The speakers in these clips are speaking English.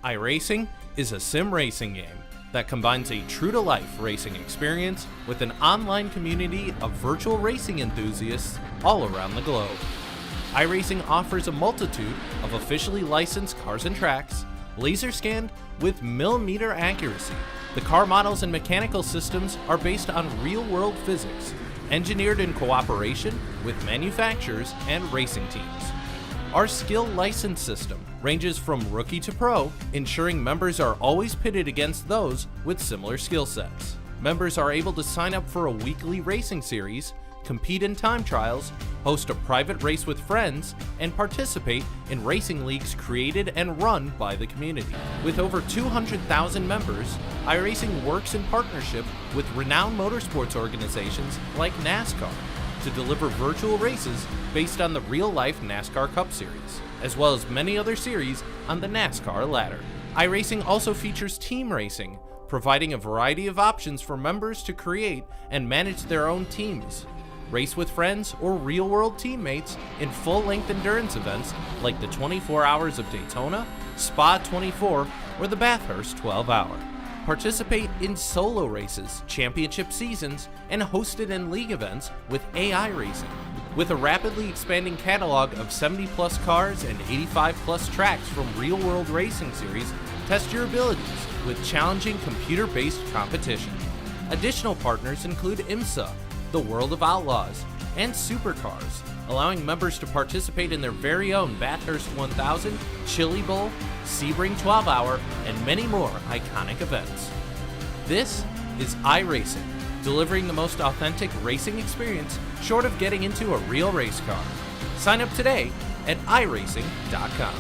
iRacing is a sim racing game that combines a true-to-life racing experience with an online community of virtual racing enthusiasts all around the globe. iRacing offers a multitude of officially licensed cars and tracks, laser scanned with millimeter accuracy. The car models and mechanical systems are based on real-world physics, engineered in cooperation with manufacturers and racing teams. Our skill license system ranges from rookie to pro, ensuring members are always pitted against those with similar skill sets. Members are able to sign up for a weekly racing series, compete in time trials, host a private race with friends, and participate in racing leagues created and run by the community. With over 200,000 members, iRacing works in partnership with renowned motorsports organizations like NASCAR to deliver virtual races based on the real-life NASCAR Cup Series, as well as many other series on the NASCAR ladder. iRacing also features team racing, providing a variety of options for members to create and manage their own teams, race with friends or real-world teammates in full-length endurance events like the 24 Hours of Daytona, Spa 24, or the Bathurst 12-Hour. Participate in solo races, championship seasons, and hosted in league events with AI racing. With a rapidly expanding catalog of 70-plus cars and 85-plus tracks from real-world racing series, test your abilities with challenging computer-based competition. Additional partners include IMSA, the World of Outlaws, and Supercars, allowing members to participate in their very own Bathurst 1000, Chili Bowl, Sebring 12-Hour, and many more iconic events. This is iRacing, delivering the most authentic racing experience short of getting into a real race car. Sign up today at iRacing.com.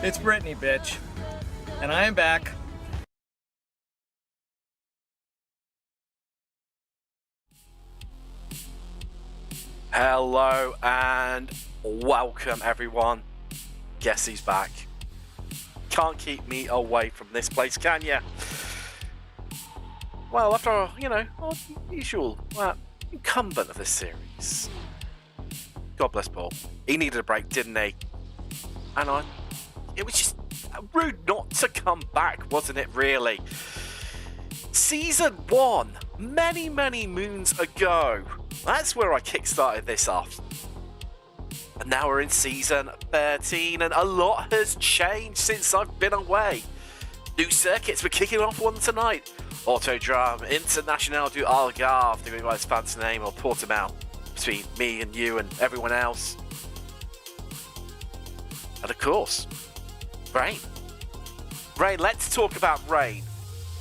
It's Brittany, bitch. And I am back. Hello and welcome everyone. Guess who's back? Can't keep me away from this place, can ya? Well, after our, our usual incumbent of this series. God bless Paul. He needed a break, didn't he? And it was just rude not to come back, wasn't it, really? Season 1, many moons ago, That's where I kickstarted this off. And now we're in season 13, and a lot has changed since I've been away. New circuits, we're kicking off one tonight. Autodrome International du Algarve, the most fancy name, or Portimao, between me and you and everyone else. And of course, rain. Rain, let's talk about rain,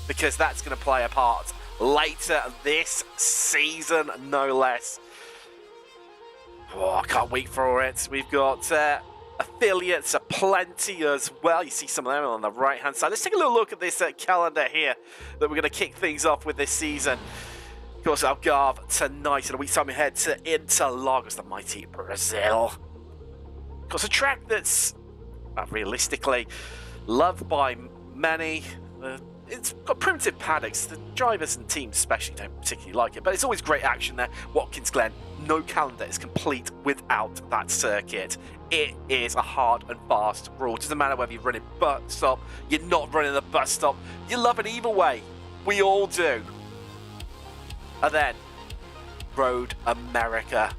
because that's going to play a part later this season, no less. Oh, I can't wait for it. We've got affiliates aplenty as well. You see some of them on the right hand side. Let's take a little look at this calendar here that we're going to kick things off with this season. Of course, Algarve tonight, and a week's time we head to Interlagos, the mighty Brazil. Of course, a track that's realistically loved by many. It's got primitive paddocks. The drivers and teams especially don't particularly like it, but it's always great action there. Watkins Glen, no calendar is complete without that circuit. It is a hard and fast rule. It doesn't matter whether you're running bus stop, you're not running the bus stop. You love it either way. We all do. And then, Road America.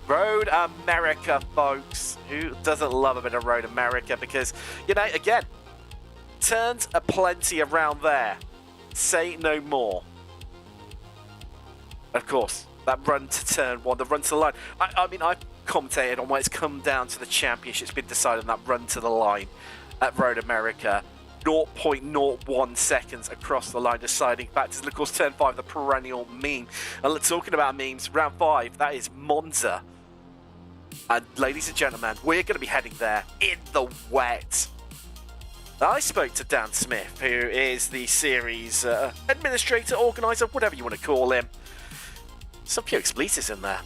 Road America, folks. Who doesn't love a bit of Road America? Because, you know, again, turns are plenty around there. Say no more. Of course, that run to turn one, the run to the line. I mean, I've commentated on when it's come down to the championship. It's been decided on that run to the line at Road America. 0.01 seconds across the line deciding factors. And of course, turn 5, the perennial meme. And talking about memes, round 5, that is Monza. And ladies and gentlemen, we're going to be heading there in the wet. I spoke to Dan Smith, who is the series administrator, organiser, whatever you want to call him. Some few expletives in there.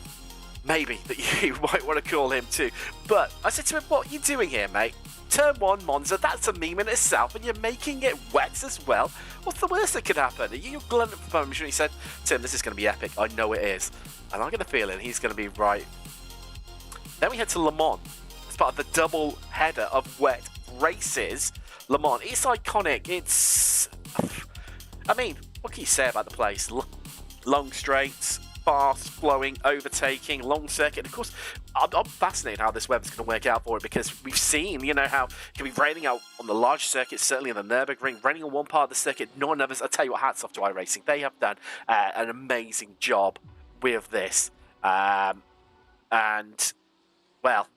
Maybe that you might want to call him too. But I said to him, what are you doing here, mate? Turn 1 Monza, that's a meme in itself, and you're making it wet as well. What's the worst that could happen? Are you glutton for punishment? He said, Tim, this is going to be epic. I know it is. And I get a feeling he's going to be right. Then we head to Le Mans. It's part of the double header of wet races. Le Mans, it's iconic. It's, I mean, what can you say about the place? Long straights, fast flowing, overtaking, long circuit. Of course, I'm fascinated how this weather's going to work out for it, because we've seen, you know, how it can be raining out on the large circuits, certainly in the Nürburgring, raining on one part of the circuit, none others. I tell you what, hats off to iRacing. They have done an amazing job with this. And, well,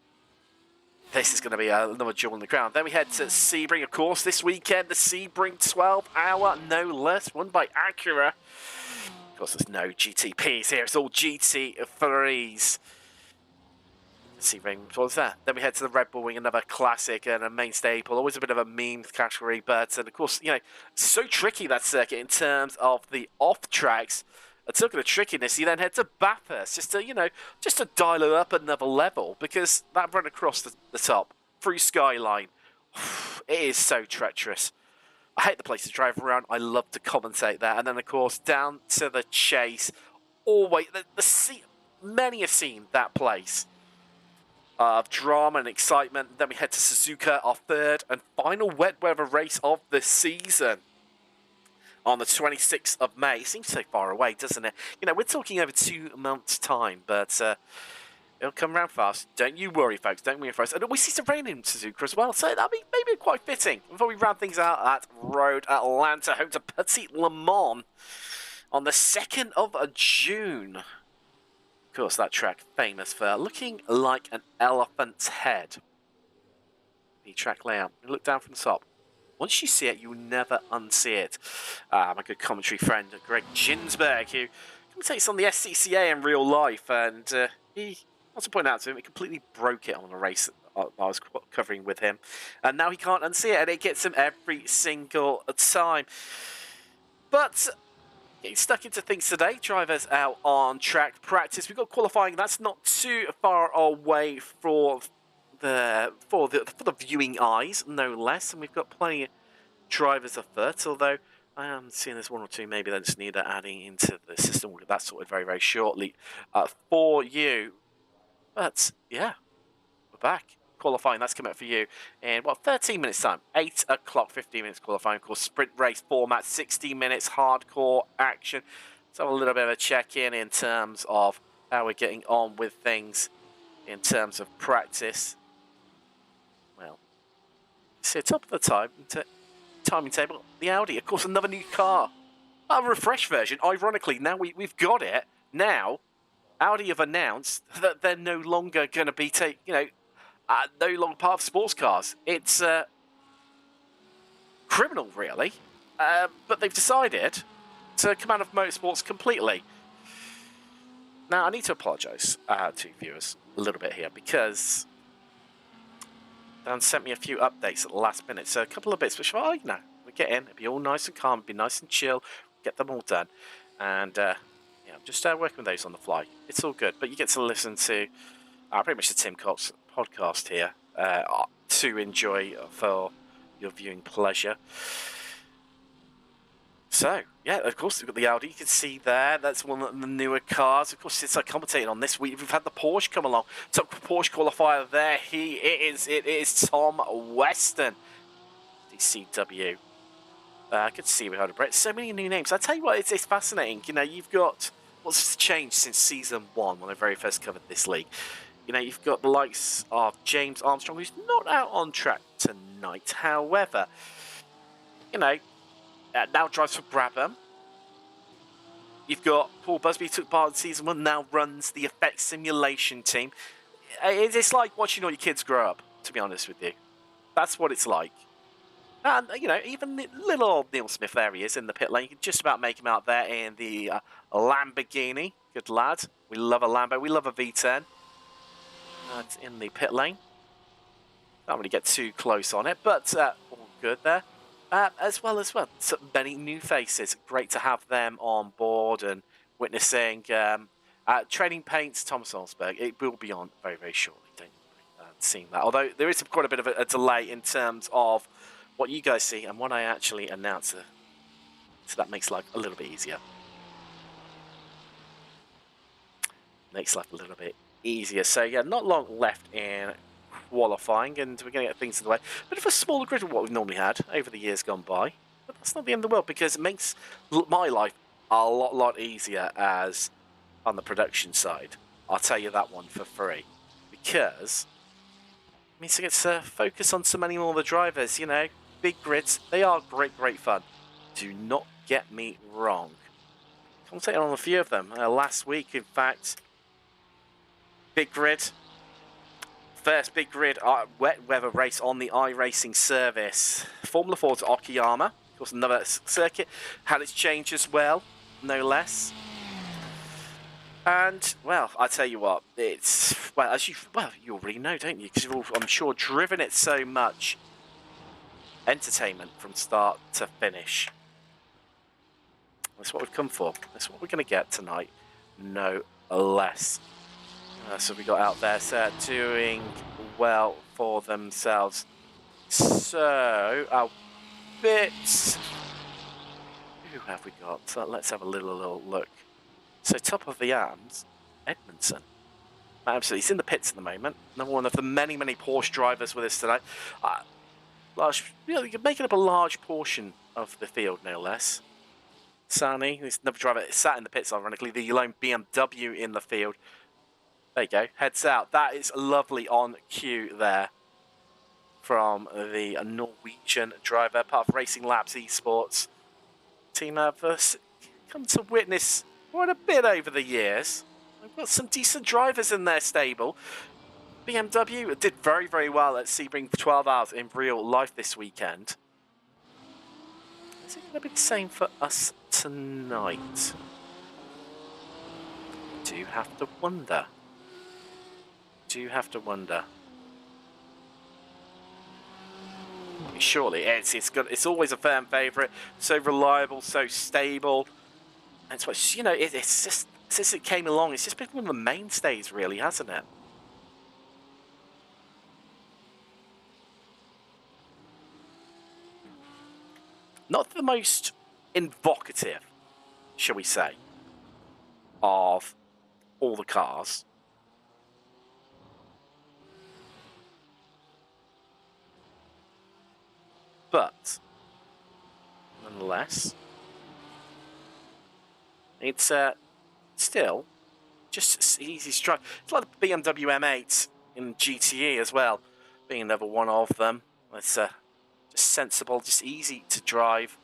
this is going to be another jewel in the crown. Then we head to Sebring, of course, this weekend. The Sebring 12-hour, no less, won by Acura. Of course, there's no GTPs here. It's all GT3s. Sebring, what was that? Then we head to the Red Bull Wing, another classic and a main staple. Always a bit of a meme category, but and of course, you know, so tricky that circuit in terms of the off tracks. And talking of trickiness, you then head to Bathurst just to dial it up another level, because that run across the top through Skyline, it is so treacherous. I hate the place to drive around. I love to commentate there. And then, of course, down to the chase. Always, many have seen that place of drama and excitement. Then we head to Suzuka, our third and final wet weather race of the season, on the 26th of May. It seems so far away, doesn't it? You know, we're talking over 2 months' time, but it'll come around fast. Don't you worry, folks. Don't worry, folks. And we see some rain in Suzuka as well, so that'll be maybe quite fitting. Before we round things out at Road Atlanta, home to Petit Le Mans on the 2nd of June. Of course, that track famous for looking like an elephant's head. The track layout. You look down from the top. Once you see it, you will never unsee it. My good commentary friend, Greg Ginsberg, who commentates on the SCCA in real life, and he wants to point out to him, he completely broke it on a race I was covering with him. And now he can't unsee it, and it gets him every single time. But getting stuck into things today, drivers out on track practice. We've got qualifying, that's not too far away for the viewing eyes, no less, and we've got plenty of drivers afoot, although I am seeing there's 1 or 2 maybe that just need adding into the system. We'll get that sorted very, very shortly for you. But yeah, we're back. Qualifying, that's coming up for you in 13 minutes time. 8 o'clock, 15 minutes qualifying. Of course, sprint race format, 60 minutes hardcore action. Let's have a little bit of a check-in in terms of how we're getting on with things in terms of practice. Well, see, top of the timing table, the Audi, of course, another new car. A refreshed version. Ironically, now we've got it. Now, Audi have announced that they're no longer going to be no longer part of sports cars. It's criminal, really. But they've decided to come out of motorsports completely. Now, I need to apologise to viewers a little bit here because Dan sent me a few updates at the last minute. So a couple of bits which, we get in, it'll be all nice and calm, be nice and chill, get them all done. And, I'm just working with those on the fly. It's all good. But you get to listen to pretty much the Tim Cox podcast here to enjoy for your viewing pleasure. So, yeah, of course, we've got the Audi. You can see there. That's one of the newer cars. Of course, since I commentated on this week, we've had the Porsche come along. Top Porsche qualifier there. It is Tom Weston. DCW. I could see we had a break. So many new names. I tell you what, it's fascinating. You've got what's changed since season 1 when I very first covered this league. You've got the likes of James Armstrong, who's not out on track tonight. However, now drives for Brabham. You've got Paul Busby, who took part in season 1, now runs the Effect Simulation team. It's like watching all your kids grow up, to be honest with you. That's what it's like. And, even little old Neil Smith, there he is in the pit lane. You can just about make him out there in the Lamborghini. Good lad. We love a Lambo. We love a V10. That's in the pit lane. Can't really get too close on it, but all good there. As well, so many new faces. Great to have them on board and witnessing Trading Paints, Thomas Olsberg. It will be on very, very shortly. Don't seeing that. Although there is quite a bit of a delay in terms of what you guys see and what I actually announce. So that makes life a little bit easier. Makes life a little bit easier. So yeah, not long left in qualifying, and we're going to get things in the way. Bit of a smaller grid of what we've normally had over the years gone by, but that's not the end of the world because it makes my life a lot easier as on the production side. I'll tell you that one for free, because it means I get to focus on so many more of the drivers. Big grids, they are great fun. Do not get me wrong. Commentating on a few of them last week, in fact. Big grid. First big grid wet weather race on the iRacing service. Formula 4 to Okayama. Of course, another circuit. Had its change as well, no less. And, well, I tell you what, it's, you already know, don't you? Because you've all, I'm sure, driven it so much. Entertainment from start to finish. That's what we've come for. That's what we're going to get tonight. No less. So we got out there, doing well for themselves. So, a bit... Who have we got? So let's have a little look. So, top of the arms, Edmondson. Absolutely, he's in the pits at the moment. Another one of the many Porsche drivers with us tonight. Making up a large portion of the field, no less. Sani, who's another driver, sat in the pits, ironically. The lone BMW in the field. There you go, heads out. That is lovely on cue there from the Norwegian driver, part of Racing Labs Esports. Team have come to witness quite a bit over the years. We've got some decent drivers in their stable. BMW did very well at Sebring for 12 hours in real life this weekend. Is it going to be the same for us tonight? Do have to wonder. Surely it's always a firm favourite. So reliable, so stable. And it's what it's just since it came along, it's just been one of the mainstays, really, hasn't it? Not the most invocative, shall we say, of all the cars. But, nonetheless, It's still just an easy strike. It's like the BMW M8 in GTE as well, being another one of them. It's just sensible, just easy to drive,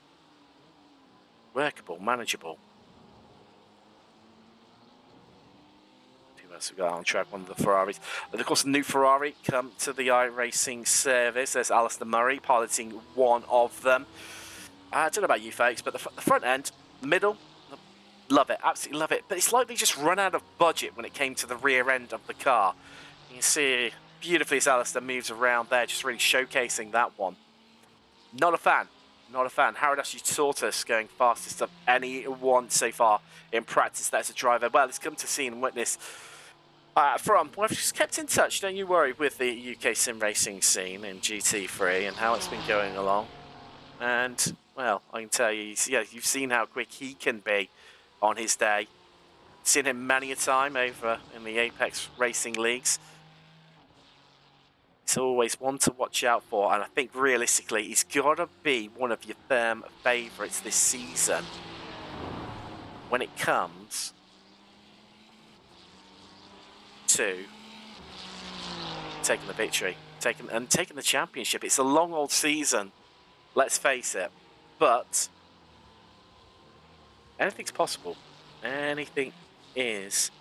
workable, manageable. Who else we got on track? One of the Ferraris. But of course, the new Ferrari come to the iRacing service. There's Alistair Murray piloting one of them. I don't know about you folks, but the front end, middle, love it, absolutely love it. But it's like they just run out of budget when it came to the rear end of the car. You can see beautifully as Alistair moves around there, just really showcasing that one. Not a fan. Not a fan. Howard actually taught us going fastest of anyone so far in practice. That's a driver. Well, it's come to see and witness from. Well, I've just kept in touch, don't you worry, with the UK sim racing scene in GT3 and how it's been going along. And, well, I can tell you, yeah, you've seen how quick he can be on his day. Seen him many a time over in the Apex Racing Leagues. He's always one to watch out for, and I think realistically he's got to be one of your firm favourites this season when it comes to taking the victory, taking the championship. It's a long old season, let's face it, but anything's possible. Anything is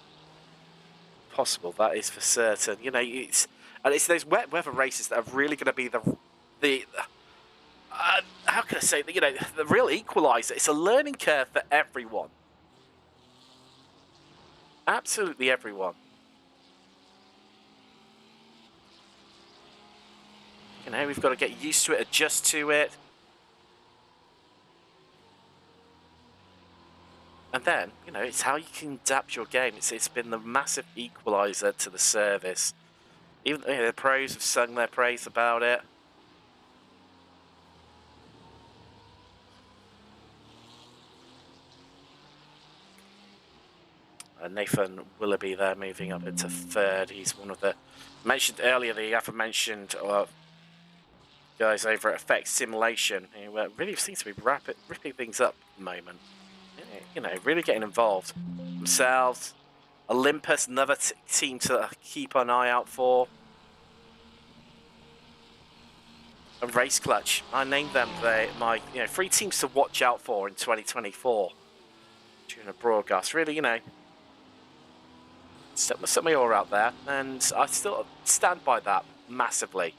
possible, that is for certain. You know, it's those wet weather races that are really going to be the how can I say, you know, the real equaliser. It's a learning curve for everyone, absolutely everyone. You know, we've got to get used to it, adjust to it. And then, you know, it's how you can adapt your game. It's been the massive equaliser to the service. Even the pros have sung their praise about it. Nathan Willoughby there moving up into third. He's one of the, mentioned earlier, the aforementioned guys over at Effect Simulation, who really seems to be ripping things up at the moment. You know, really getting involved themselves. Olympus, another team to keep an eye out for. And Race Clutch, I named them my 3 teams to watch out for in 2024 during a broadcast. Really, you know, set my oar out there, and I still stand by that massively.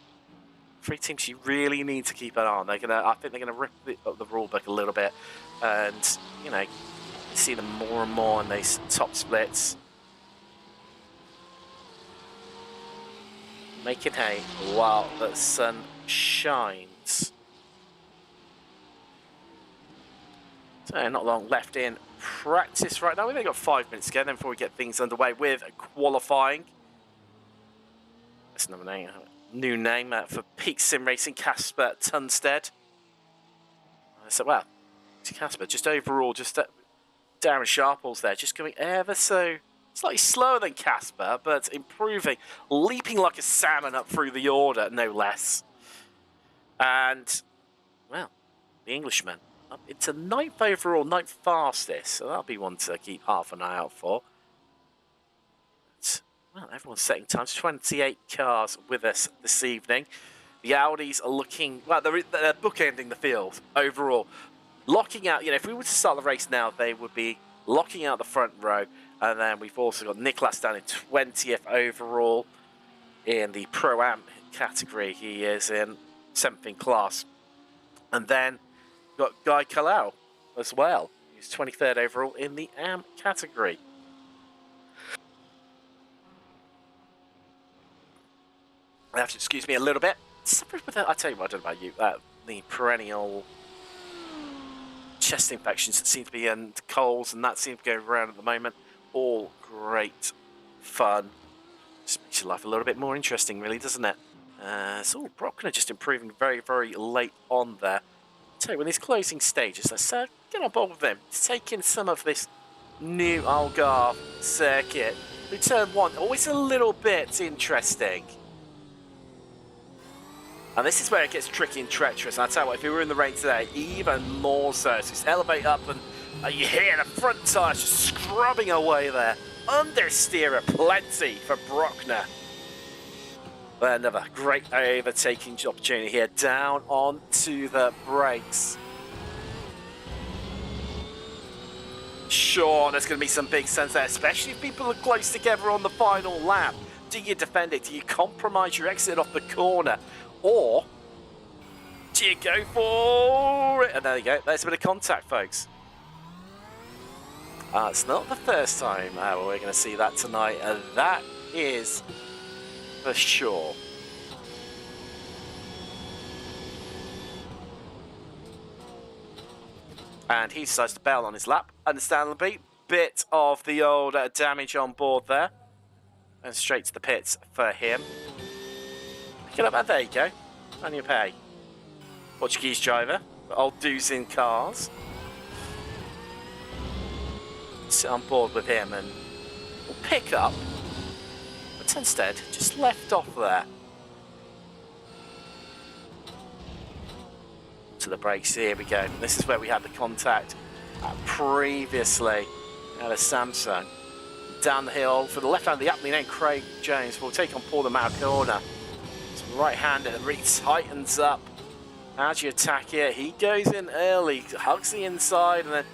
3 teams you really need to keep an eye on. I think they're gonna rip up the rule book a little bit, and you know, see them more and more in these top splits. Making hay while the sun shines. So not long left in practice right now. We've only got 5 minutes to go then before we get things underway with qualifying. That's another name. New name for Peak Sim Racing, Casper Tunstead. So, well, to Casper, just overall, just Darren Sharples there, just going ever so slightly slower than Casper, but improving, leaping like a salmon up through the order, no less. And, well, the Englishman up into 9th overall, 9th fastest, so that'll be one to keep half an eye out for. But, well, everyone's setting times. 28 cars with us this evening. The Audis are looking, well, they're bookending the field overall. Locking out, you know, if we were to start the race now, they would be locking out the front row. And then we've also got Nicholas down in 20th overall in the Pro-Am category. He is in 7th in class. And then we've got Guy Kalau as well. He's 23rd overall in the Am category. I have to excuse me a little bit. I tell you what, I don't know about you. The perennial chest infections that seem to be in colds, and that seems to go around at the moment. All great fun. Just makes your life a little bit more interesting, really, doesn't it? So Brockner just improving very, very late on there. So in these closing stages, let's get on board with him. Taking some of this new Algarve circuit. Turn 1, always a little bit interesting. And this is where it gets tricky and treacherous. And I tell you what, if we were in the rain today, even more so. So just elevate up and You hear the front tyres just scrubbing away there. Understeer plenty for Brockner. Another great overtaking opportunity here. Down onto the brakes. Sure, there's going to be some big sense there, especially if people are close together on the final lap. Do you defend it? Do you compromise your exit off the corner? Or do you go for it? And there you go. There's a bit of contact, folks. It's not the first time we're going to see that tonight. That is for sure. And he decides to bail on his lap. Understandably, bit of the old damage on board there. And straight to the pits for him. Pick it up, and there you go. On your pay. Portuguese driver. Old dudes in cars. Sit on board with him and we'll pick up. But instead, just left off there. To the brakes, here we go. This is where we had the contact previously at a Samsung. Down the hill for the left hand, the up lane, Craig Jones will take on Paul the Malcona. It's right hander really tightens up. How do you attack here? He goes in early, hugs the inside, and then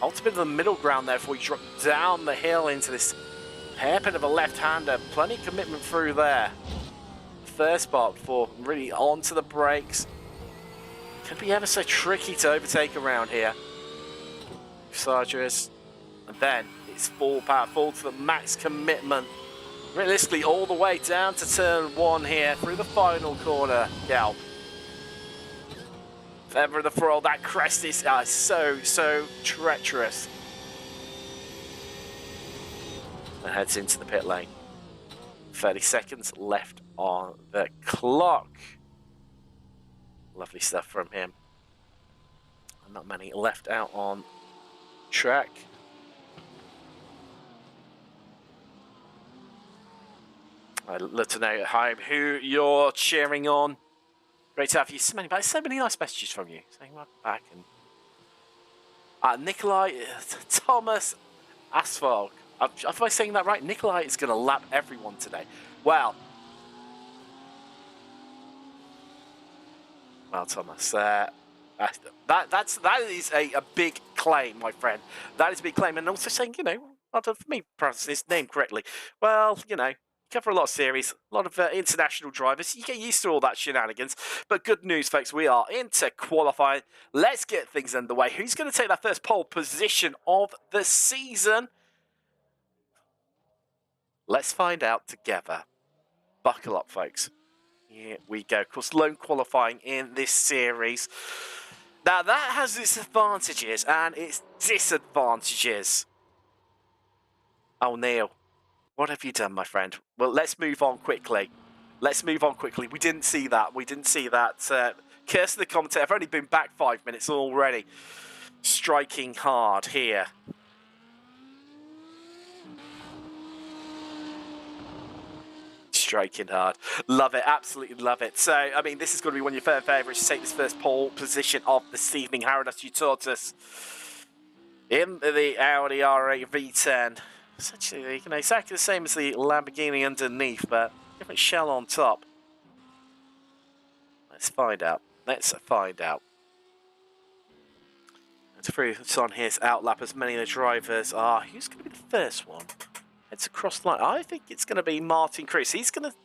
ultimately the middle ground there before you drop down the hill into this hairpin of a left hander. Plenty of commitment through there. First spot before really onto the brakes. Could be ever so tricky to overtake around here. Sargis, and then it's full power, full to the max commitment. Realistically, all the way down to turn one here through the final corner. Galp. Feather of the Thrall, that crest is so treacherous. And heads into the pit lane. 30 seconds left on the clock. Lovely stuff from him. And not many left out on track. I'd love to know at home who you're cheering on. Great to have you. So many nice messages from you. Saying welcome back. And Nikolai Thomas Asphalt. Am I saying that right? Nikolai is going to lap everyone today. Well, Thomas, that is a big claim, my friend. That is a big claim, and also saying, you know, not for me pronouncing his name correctly. Well, you know, you cover a lot of series, a lot of international drivers. You get used to all that shenanigans. But good news, folks, we are into qualifying. Let's get things underway. Who's going to take that first pole position of the season? Let's find out together. Buckle up, folks. Here we go. Of course, lone qualifying in this series. Now, that has its advantages and its disadvantages. Oh, Neil, what have you done, my friend? Well, let's move on quickly. We didn't see that. Curse the commentator. I've only been back 5 minutes already. Striking hard here. Striking hard. Love it. Absolutely love it. So, I mean, this is going to be one of your fan favourites to take this first pole position of this evening. Haradas Utortus in the Audi R8 V10. Essentially, you know, exactly the same as the Lamborghini underneath, but different shell on top. Let's find out. And through on his outlap, as many of the drivers are. Who's going to be the first one? It's across the line. I think it's going to be Martin Cruz. He's going to...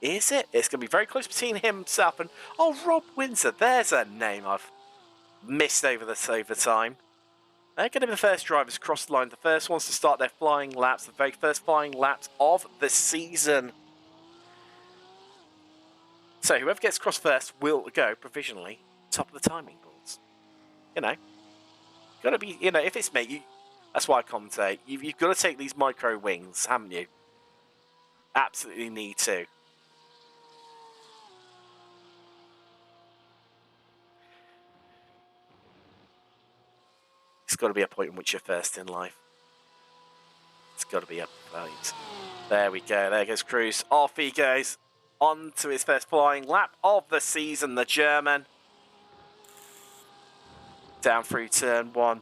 Is it? It's going to be very close between himself and... Oh, Rob Windsor. There's a name I've missed over time. They're going to be the first drivers across the line. The first ones to start their flying laps. The very first flying laps of the season. So whoever gets across first will go provisionally top of the timing boards. You know. Got to be... You know, if it's me... That's why I commentate. You've got to take these micro wings, haven't you? Absolutely need to. It's got to be a point in which you're first in life. It's got to be a point. There we go. There goes Cruz. Off he goes. On to his first flying lap of the season, the German. Down through turn one.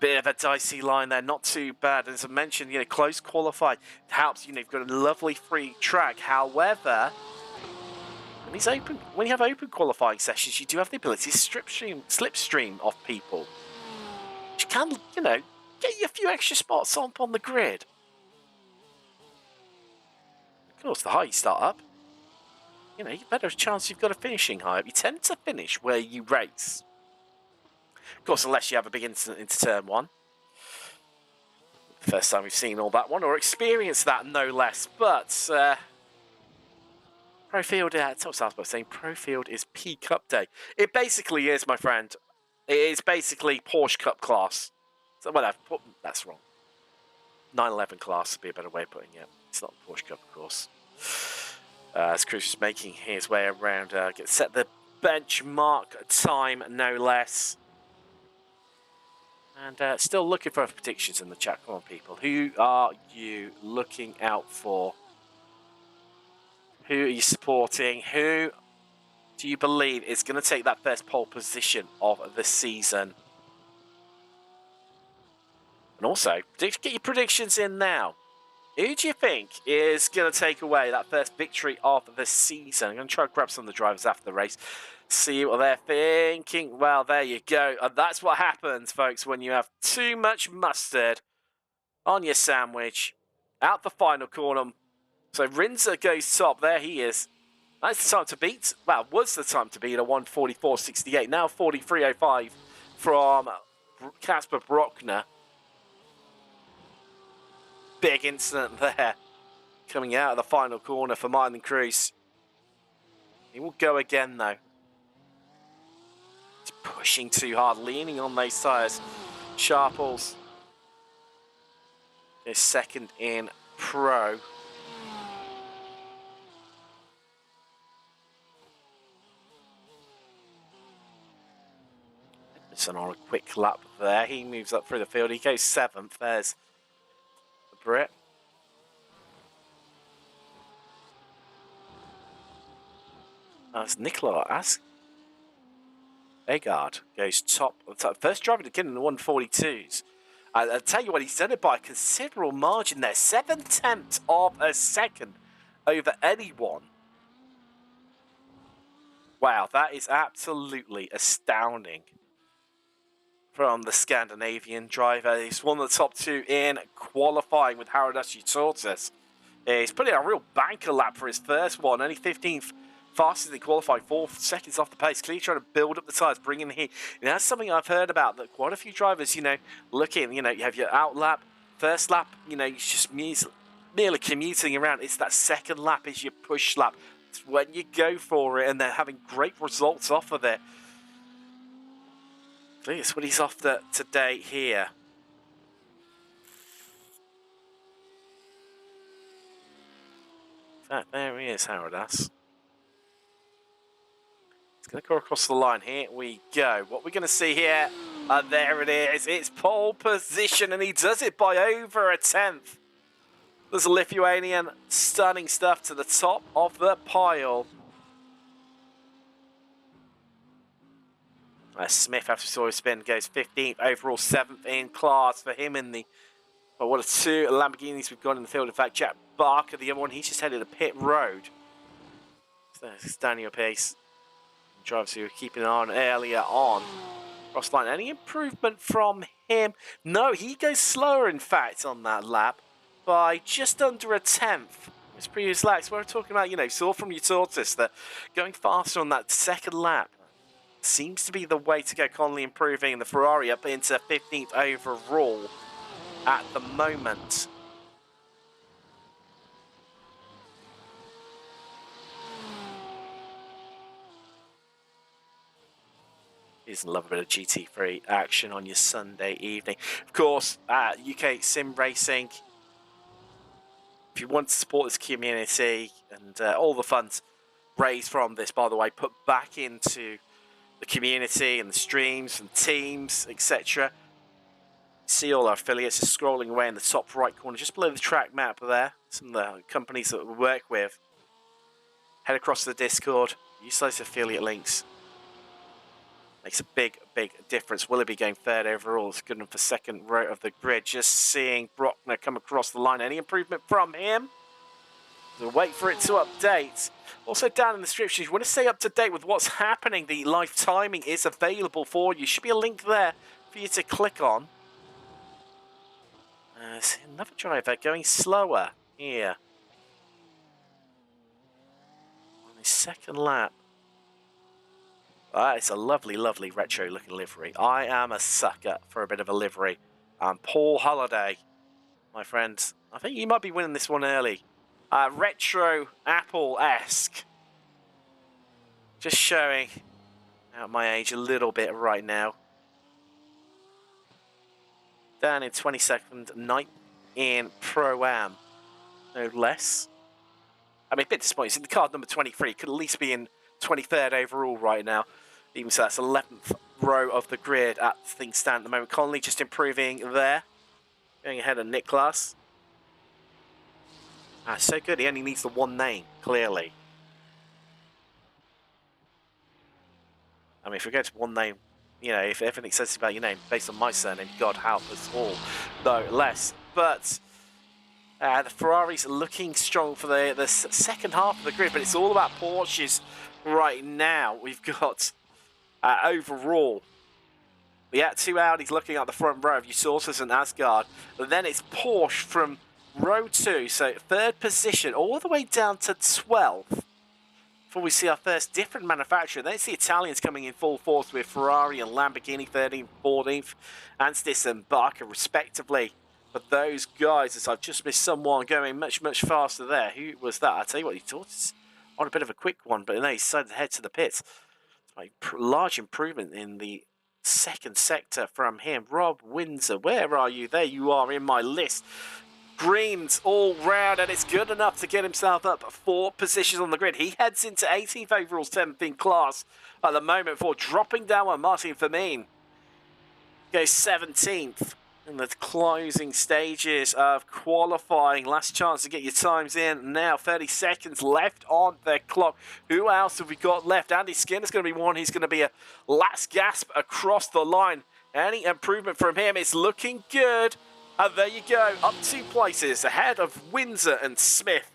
Bit of a dicey line there, not too bad. As I mentioned, close qualifying helps. You've got a lovely free track. However, when you have open qualifying sessions, you do have the ability to slipstream off people. You can, get you a few extra spots on the grid. Of course, the higher you start up, you better chance you've got a finishing high up. You tend to finish where you race. Of course, unless you have a big incident into turn one. First time we've seen all that one, or experienced that, no less. But Profield, top South by saying Profield is P Cup day. It basically is, my friend. It is basically Porsche Cup class. So, well, that's wrong. 911 class would be a better way of putting it. It's not Porsche Cup, of course. As Cruz is making his way around, set the benchmark time, no less. And still looking for predictions in the chat. Come on, people. Who are you looking out for? Who are you supporting? Who do you believe is going to take that first pole position of the season? And also, get your predictions in now. Who do you think is going to take away that first victory of the season? I'm going to try to grab some of the drivers after the race, see what they're thinking. Well, there you go. And that's what happens, folks, when you have too much mustard on your sandwich. Out the final corner. So Rinza goes top. There he is. That's the time to beat. Well, was the time to beat a 1:44.68. Now 43.05 from Casper Brockner. Big incident there. Coming out of the final corner for Martin Cruz. He will go again, though. He's pushing too hard, leaning on those tyres. Sharples is second in Pro. Edmondson on a quick lap there. He moves up through the field. He goes 7th. There's the Brit. That's Nicola Agard goes top. First driver to get in the 142s. I'll tell you what, he's done it by a considerable margin there. 7/10 of a second over anyone. Wow, that is absolutely astounding from the Scandinavian driver. He's won the top 2 in qualifying with Haradas Tortoise. He's putting a real banker lap for his first one. Only 15th fastest in qualifying, 4 seconds off the pace. Clearly trying to build up the tyres, bring in here. And that's something I've heard about, that quite a few drivers, looking, you have your out lap, first lap, you're just merely commuting around. It's that second lap is your push lap. It's when you go for it, and they're having great results off of it. I think that's what he's after today here. In fact, there he is, Haradas. Going to go across the line. Here we go. What we're going to see here, there it is. It's pole position, and he does it by over a 10th. There's a Lithuanian, stunning stuff to the top of the pile. Smith, after saw his spin, goes 15th overall, 7th in class for him in the. Oh, what a 2 Lamborghinis we've got in the field. In fact, Jack Barker, the other one, he's just headed to pit road. So it's Daniel Pace. Drivers who were keeping an eye on earlier on. Cross line. Any improvement from him? No, he goes slower, in fact, on that lap by just under a 10th. His previous laps, we're talking about, saw from your tortoise that going faster on that second lap seems to be the way to go. Conley improving, the Ferrari up into 15th overall at the moment. Isn't love a bit of GT3 action on your Sunday evening. Of course, UK Sim Racing. If you want to support this community and all the funds raised from this, by the way, put back into the community and the streams and teams, etc. See all our affiliates just scrolling away in the top right corner, just below the track map there. Some of the companies that we work with. Head across to the Discord. Use those affiliate links. Makes a big, big difference. Willoughby going third overall. It's good enough for second row of the grid. Just seeing Brockner come across the line. Any improvement from him? We'll wait for it to update. Also down in the description, if you want to stay up to date with what's happening, the live timing is available for you. Should be a link there for you to click on. Another driver going slower here. On his second lap. It's a lovely, lovely retro-looking livery. I am a sucker for a bit of a livery. Paul Holliday, my friend, I think you might be winning this one early. Retro Apple-esque. Just showing out my age a little bit right now. Down in 22nd, ninth in Pro-Am, no less. I mean, a bit disappointing. In the card number 23, could at least be in 23rd overall right now. Even so, that's 11th row of the grid at things stand at the moment. Conley just improving there. Going ahead of Niklas. So good. He only needs the one name, clearly. I mean, if we go to one name, you know, if everything says about your name based on my surname, God help us all, no less. But the Ferrari's looking strong for the second half of the grid, but it's all about Porsches right now. We've got overall, yeah, 2 Audis looking at the front row of Usortis and Asgard. But then it's Porsche from row 2, so 3rd position, all the way down to 12th. Before we see our first different manufacturer, then it's the Italians coming in full force with Ferrari and Lamborghini 13th, 14th, Anstis and Barker respectively. But those guys, as I've just missed someone going much, much faster there. Who was that? I'll tell you what, he thought it's on a bit of a quick one, but no, he decided to head to the pits. Large improvement in the second sector from him. Rob Windsor, where are you? There you are in my list. Greens all round, and it's good enough to get himself up 4 positions on the grid. He heads into 18th overall, 7th in class at the moment before dropping down on Martin Firmin. Goes 17th in the closing stages of qualifying. Last chance to get your times in now. 30 seconds left on the clock. Who else have we got left? Andy Skinner's going to be one. He's going to be a last gasp across the line. Any improvement from him? It's looking good. And there you go. Up 2 places ahead of Windsor and Smith.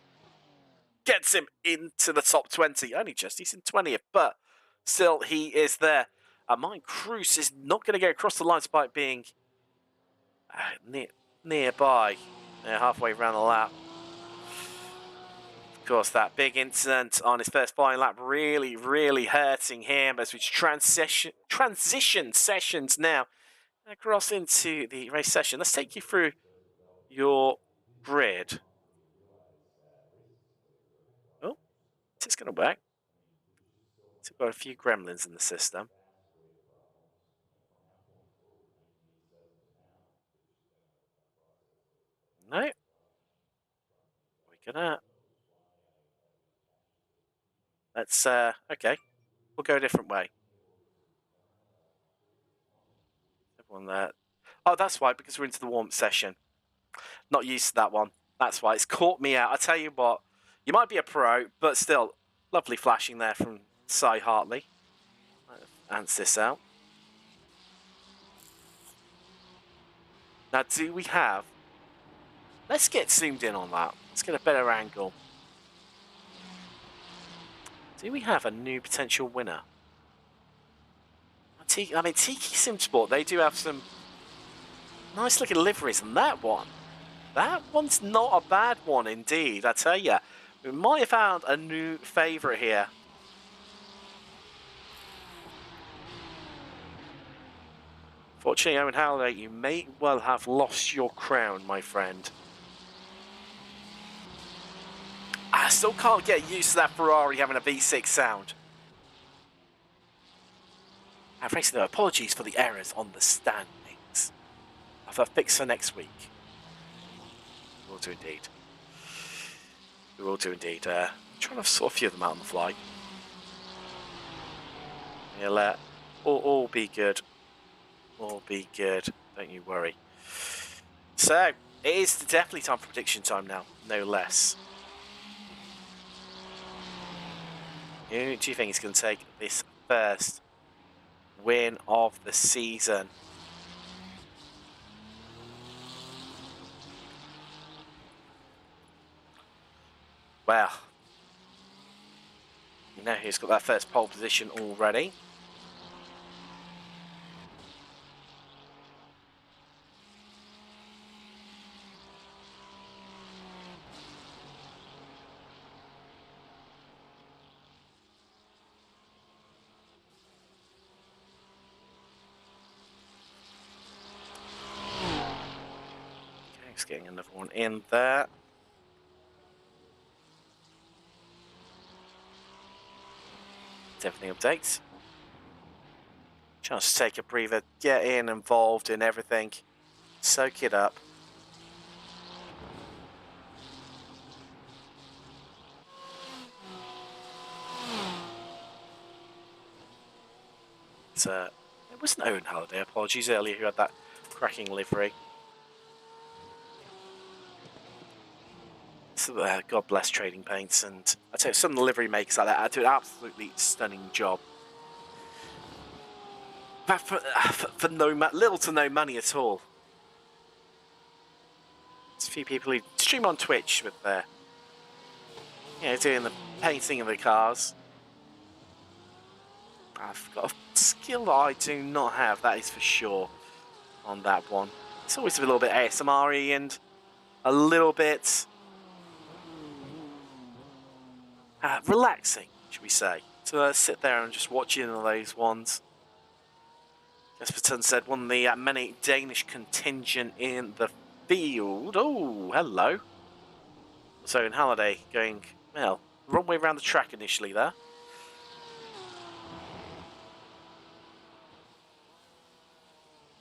Gets him into the top 20. Only just. He's in 20th. But still, he is there. Mine Cruz is not going to go across the line despite being nearby, halfway around the lap. Of course, that big incident on his first flying lap really, really hurting him as we transition sessions now across into the race session. Let's take you through your grid. Oh, is this going to work? So we've got a few gremlins in the system. No. We're gonna... Let's, okay. We'll go a different way. Everyone there. Oh, that's why, because we're into the warm session. Not used to that one. That's why. It's caught me out. I tell you what, you might be a pro, but still, lovely flashing there from Cy Hartley. Ants this out. Now, do we have... Let's get zoomed in on that. Let's get a better angle. Do we have a new potential winner? I mean, Tiki Simsport, they do have some nice looking liveries, and that one's not a bad one indeed, I tell you. We might have found a new favourite here. Fortunately, Owen Halliday, you may well have lost your crown, my friend. I still can't get used to that Ferrari having a V6 sound. And frankly, no, apologies for the errors on the standings. I've a fix for next week. We will do indeed. We will do indeed. I'm trying to sort a few of them out on the fly. Yeah, let all be good. All be good. Don't you worry. So, it is definitely time for prediction time now. No less. Who do you think is going to take this first win of the season. Well, you know who's got that first pole position already. Okay, he's getting another one in there. Everything updates. Chance to take a breather, get involved in everything, soak it up. It wasn't Owen Halliday, apologies earlier, who had that cracking livery. So, God bless Trading Paints, and I tell you, some of the livery makers like that do an absolutely stunning job. But for little to no money at all. There's a few people who stream on Twitch with their, doing the painting of the cars. I've got a skill that I do not have, that is for sure, on that one. It's always a little bit ASMR-y and a little bit relaxing, should we say. To sit there and just watch in those ones. Jesperton said one of the many Danish contingent in the field. Oh, hello. So in Halliday going, well, wrong way around the track initially there.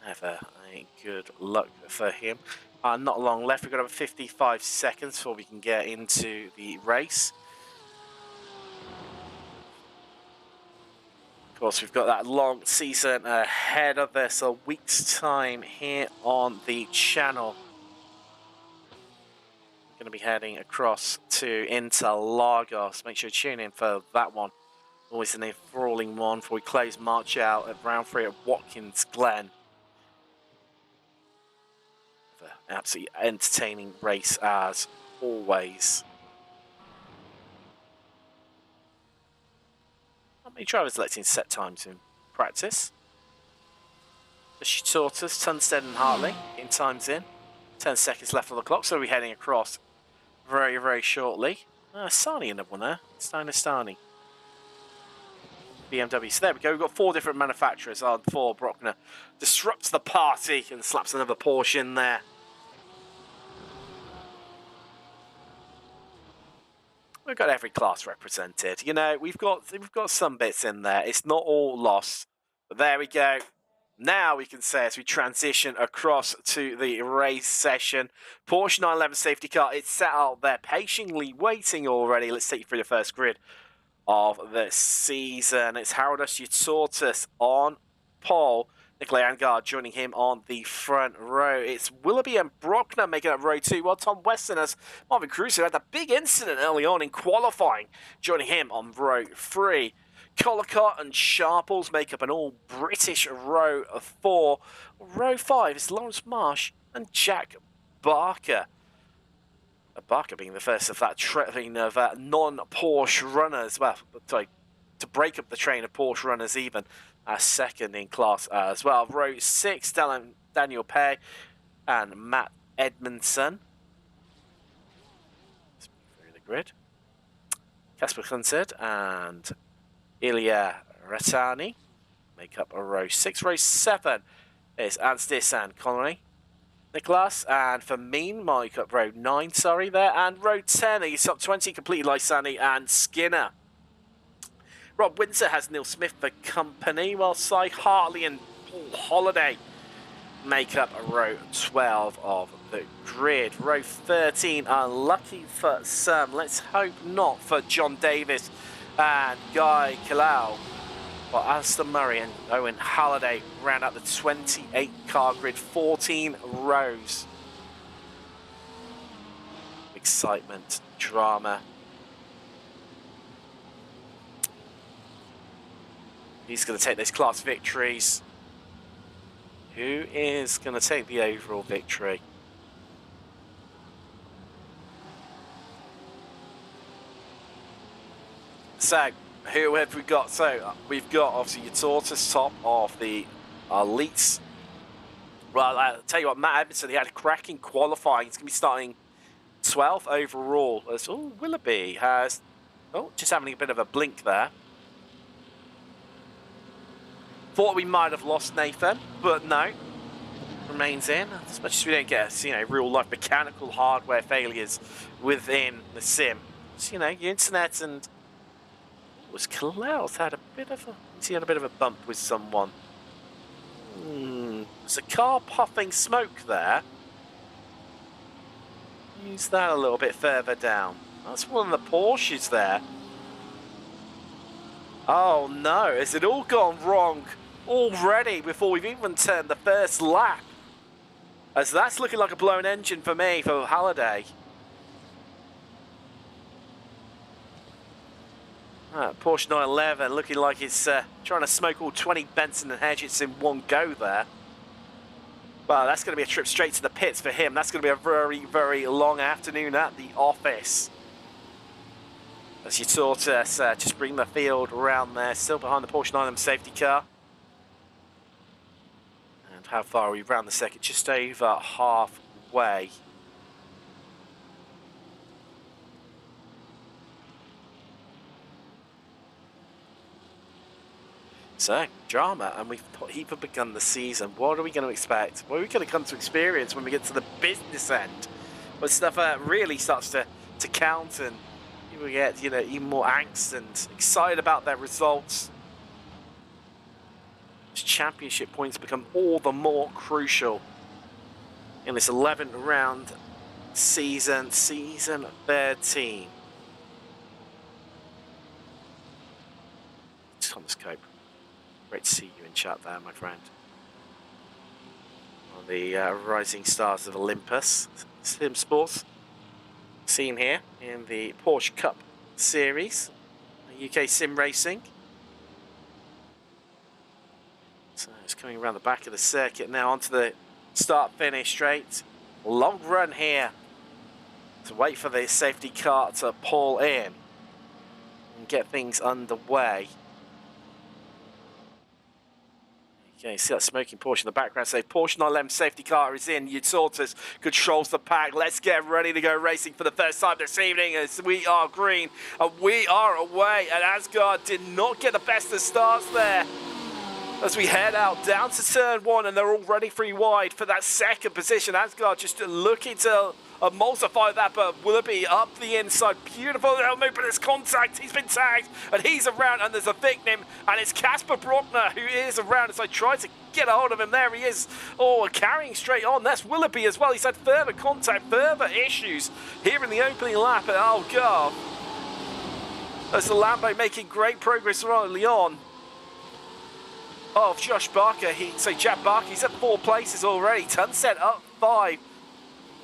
Never a good luck for him. Not long left. We've got about 55 seconds before we can get into the race. Of course, we've got that long season ahead of us, a week's time here on the channel. We're going to be heading across into Algarve, so make sure you tune in for that one. Always an enthralling one before we close March out at round 3 at Watkins Glen. Absolutely entertaining race as always. Not many drivers electing set times in practice. The Tortoise, Tunstead and Hartley getting times in. 10 seconds left on the clock, so we'll be heading across very, very shortly. Sarni another one there. Steiner Starny. BMW. So there we go. We've got 4 different manufacturers on before Brockner disrupts the party and slaps another Porsche in there. We've got every class represented. You know, we've got some bits in there. It's not all lost. But there we go. Now we can say as we transition across to the race session. Porsche 911 safety car. It's set out there patiently waiting already. Let's take you through the first grid of the season. It's Harold Tortoise on pole. Nikolai Algarve joining him on the front row. It's Willoughby and Brockner making up row 2, while Tom Weston has Marvin Cruz, who had that big incident early on in qualifying, joining him on row 3. Collicott and Sharples make up an all-British row of 4. Row 5 is Lawrence Marsh and Jack Barker. Barker being the first of that train of non-Porsche runners. Well, sorry, to break up the train of Porsche runners even. Second in class as well. Row 6, Daniel Pay and Matt Edmondson. Let's move through the grid. Casper Hunted and Ilya Ratani make up a row 6. Row 7 is Anstis and Connery. Nicholas and Firmin make up row 9, sorry, there. And row 10 is top 20, completely Lysani and Skinner. Rob Windsor has Neil Smith for company, while Cy Hartley and Paul Holliday make up row 12 of the grid. Row 13, unlucky for some, let's hope not for John Davis and Guy Kalau. While Aston Murray and Owen Halliday round out the 28-car grid, 14 rows. Excitement, drama. He's going to take those class victories. Who is going to take the overall victory? So, who have we got? So, we've got obviously your Tortoise top of the elites. Well, I'll tell you what, Matt Edmondson, he had a cracking qualifying. He's going to be starting 12th overall. Oh, Willoughby has, just having a bit of a blink there. Thought we might have lost Nathan, but no. Remains in. As much as we don't get, real life mechanical hardware failures within the sim. So, your internet and was Klaus had a bit of a bump with someone. There's a car puffing smoke there. Use that a little bit further down. That's one of the Porsches there. Oh no, has it all gone wrong already before we've even turned the first lap? As that's looking like a blown engine for me, for Halliday. Porsche 911 looking like it's trying to smoke all 20 Benson and Hedges in one go there. Well, that's going to be a trip straight to the pits for him. That's going to be a very, very long afternoon at the office. As you sort of just bring the field around there, still behind the Porsche 911 safety car. And how far are we around the second? Just over halfway. So, drama, and we've not even begun the season. What are we going to expect? What are we going to come to experience when we get to the business end? When stuff really starts to count and people get, even more angst and excited about their results. As championship points become all the more crucial in this 11th round season 13. Thomas Cope. Great to see you in chat there, my friend. One of the rising stars of Olympus Sim Sports. Seen here in the Porsche Cup Series, UK Sim Racing. So it's coming around the back of the circuit now onto the start-finish straight. Long run here to wait for the safety car to pull in and get things underway. Okay, see that smoking Porsche in the background. So Porsche 911 safety car is in. Utortus controls the pack. Let's get ready to go racing for the first time this evening as we are green and we are away. And Asgard did not get the best of starts there. As we head out down to turn one and they're already 3 wide for that second position. Asgard just looking to emulsify that, but Willoughby up the inside. Beautiful little move, but it's contact. He's been tagged and he's around and there's a victim and it's Casper Brockner who is around as I try to get a hold of him. There he is. Oh, carrying straight on. That's Willoughby as well. He's had further contact, further issues here in the opening lap at Algarve. As the Lambo making great progress around Leon. Of Josh Barker, Jack Barker, he's at 4 places already. Tunstead up 5.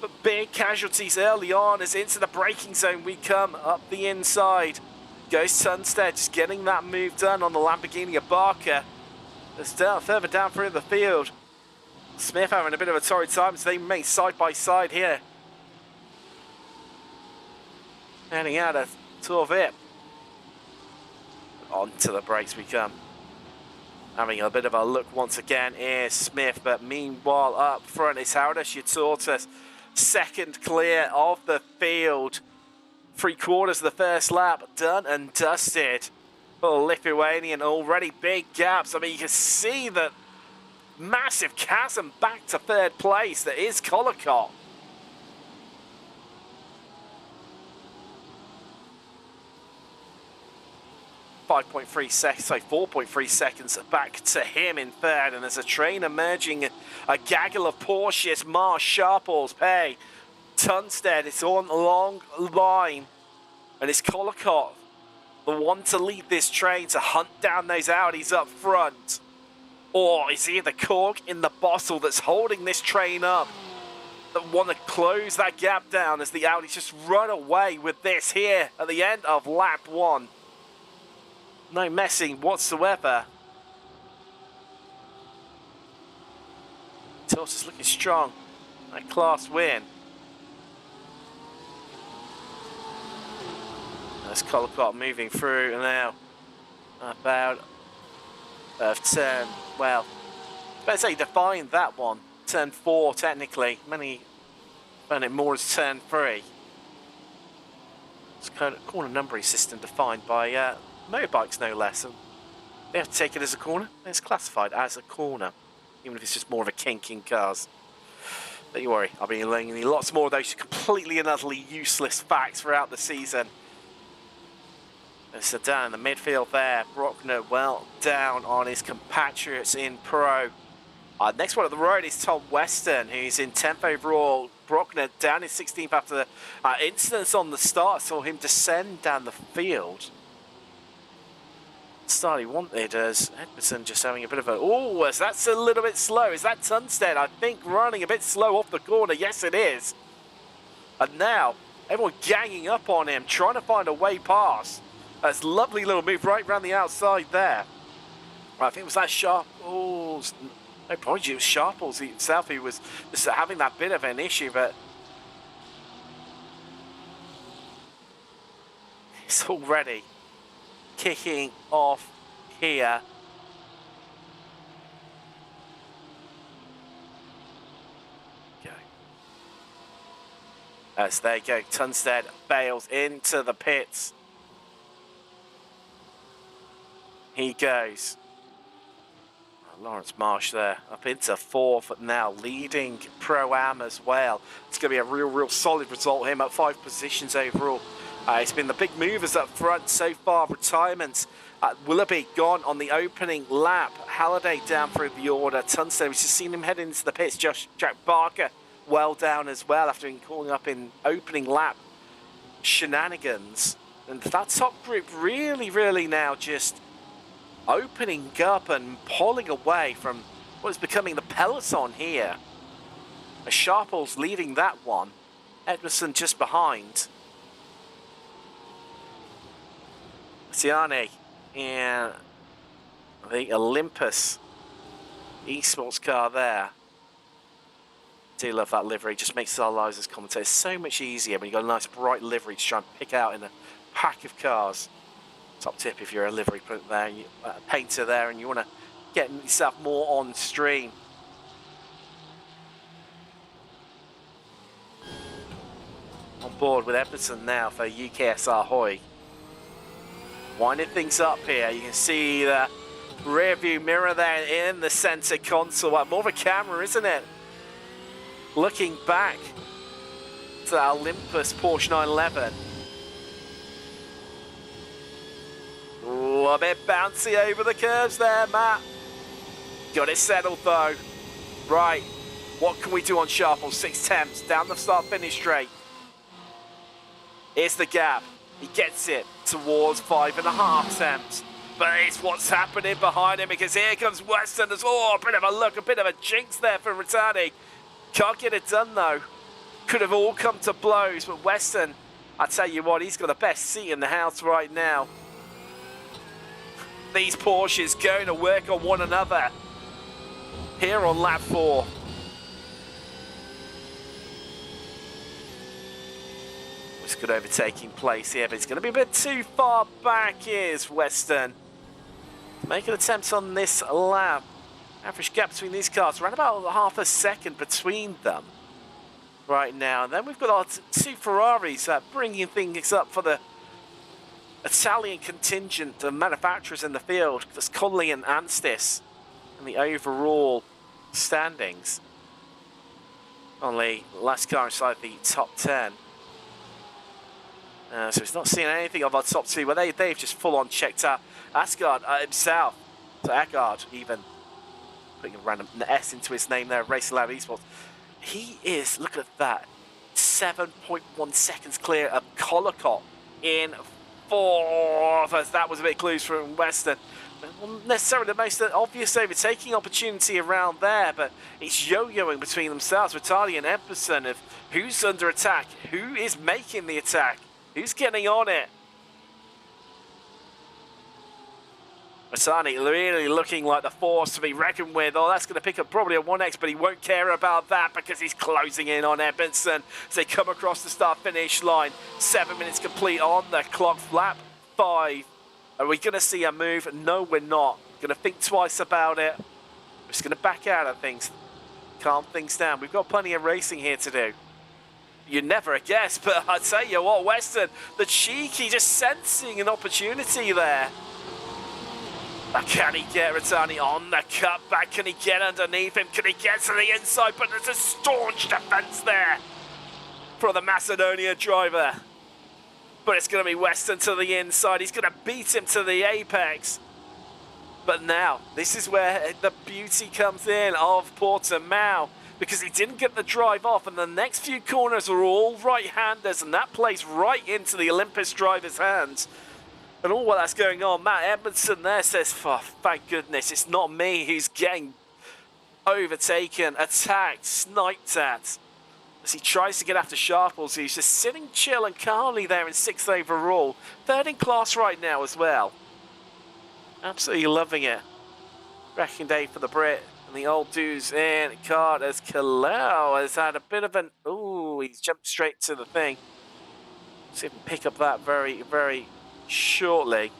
But big casualties early on as into the braking zone we come up the inside. Goes Tunstead, just getting that move done on the Lamborghini of Barker. That's down, further down through the field. Smith having a bit of a torrid time as they remain side by side here. Heading out of Torvip. Onto the brakes we come. Having a bit of a look once again is Smith, but meanwhile up front is Howdash Utortus. Second clear of the field. 3/4 of the first lap done and dusted. Oh, Lithuanian already big gaps. I mean, you can see the massive chasm back to 3rd place that is Kolokot. Sorry, 4.3 seconds back to him in 3rd, and there's a train emerging, a gaggle of Porsches, Marsh, Sharples, Pay, Tunstead, it's on a long line, and it's Kolokot, the one to lead this train to hunt down those Audis up front. Or is he the cork in the bottle that's holding this train up, that want to close that gap down as the Audis just run away with this here at the end of lap 1. No messing whatsoever Exhaust is looking strong. A class win. That's Colocott moving through now. About turn, well, let's say defined that one. Turn 4 technically. Many found it more as turn 3. It's kind of corner numbering system defined by motorbikes no less. And they have to take it as a corner. It's classified as a corner, even if it's just more of a kink in cars. Don't you worry, I'll be laying you lots more of those completely and utterly useless facts throughout the season. So down in the midfield there, Brockner well down on his compatriots in Pro. Next one at the road is Tom Weston, who's in 10th overall. Brockner down in 16th after the incidents on the start saw him descend down the field. Start he wanted as Edmondson just having a bit of a... Oh, that's a little bit slow. Is that Tunstead? I think running a bit slow off the corner. Yes, it is. And now, everyone ganging up on him, trying to find a way past. That's a lovely little move right around the outside there. I think it was that Sharples. No, probably it was Sharples himself who was just having that bit of an issue, but it's already kicking off here. Go. As they go, Tunstead bails into the pits. He goes. Lawrence Marsh there, up into 4th now, leading Pro-Am as well. It's going to be a real solid result him at 5 positions overall. It's been the big movers up front so far. Retirements. Willoughby gone on the opening lap. Halliday down through the order. Tunstead, we've just seen him head into the pits. Jack Barker well down as well after being calling up in opening lap shenanigans. And that top group really now just opening up and pulling away from what is becoming the peloton here. Sharples leading that one. Edmondson just behind. Ciani and the Olympus esports car there. Do love that livery. Just makes our lives as commentators so much easier when you've got a nice bright livery to try and pick out in a pack of cars. Top tip if you're a livery painter there and you want to get yourself more on stream. On board with Edmondson now for UKSR Hoy. Winding things up here. You can see the rear view mirror there in the center console. More of a camera, isn't it? Looking back to that Olympus Porsche 911. Ooh, a bit bouncy over the curves there, Matt. Got it settled though. Right, what can we do on Sharple? 6 temps down the start-finish straight. Here's the gap. He gets it towards 5.5 temps. But it's what's happening behind him because here comes Weston as well. A bit of a look, a bit of a jinx there for Retardi. Can't get it done though. Could have all come to blows, but Weston, I tell you what, he's got the best seat in the house right now. These Porsches going to work on one another here on lap 4. It's good overtaking place here, but it's going to be a bit too far back. Here's Weston making attempts on this lap. Average gap between these cars around about half a second between them right now. And then we've got our 2 Ferraris bringing things up for the Italian contingent of manufacturers in the field. That's Conley and Anstis in the overall standings. Only last car inside the top 10. So he's not seeing anything of our top 2, but they've just full-on checked out Asgard himself. So Asgard even putting a random S into his name there, Racing Lab Esports. He is, look at that, 7.1 seconds clear of Colocott in 4th. That was a bit close from Weston. Not necessarily the most obvious overtaking opportunity around there, but it's yo-yoing between themselves, Vitali and Epperson, of who's under attack, who is making the attack, who's getting on it. Masani really looking like the force to be reckoned with. Oh, that's going to pick up probably a 1x, but he won't care about that because he's closing in on Edmondson as they come across the start-finish line. 7 minutes complete on the clock. Lap 5. Are we going to see a move? No, we're not. Going to think twice about it. We're just going to back out of things. Calm things down. We've got plenty of racing here to do. You never guess, but I tell you what, Weston, the cheeky, just sensing an opportunity there. Can he get Rattani on the cutback? Can he get underneath him? Can he get to the inside? But there's a staunch defence there for the Macedonia driver. But it's going to be Weston to the inside. He's going to beat him to the apex. But now, this is where the beauty comes in of Portimao, because he didn't get the drive off, and the next few corners are all right-handers, and that plays right into the Olympus driver's hands. And all that's going on, Matt Edmondson there says, oh, thank goodness, it's not me who's getting overtaken, attacked, sniped at. As he tries to get after Sharples, who's just sitting chill and calmly there in 6th overall. 3rd in class right now as well. Absolutely loving it. Wrecking day for the Brit. And the old dude's in card as Kalau has had a bit of an... Ooh, he's jumped straight to the thing. See if we can pick up that very, very shortly.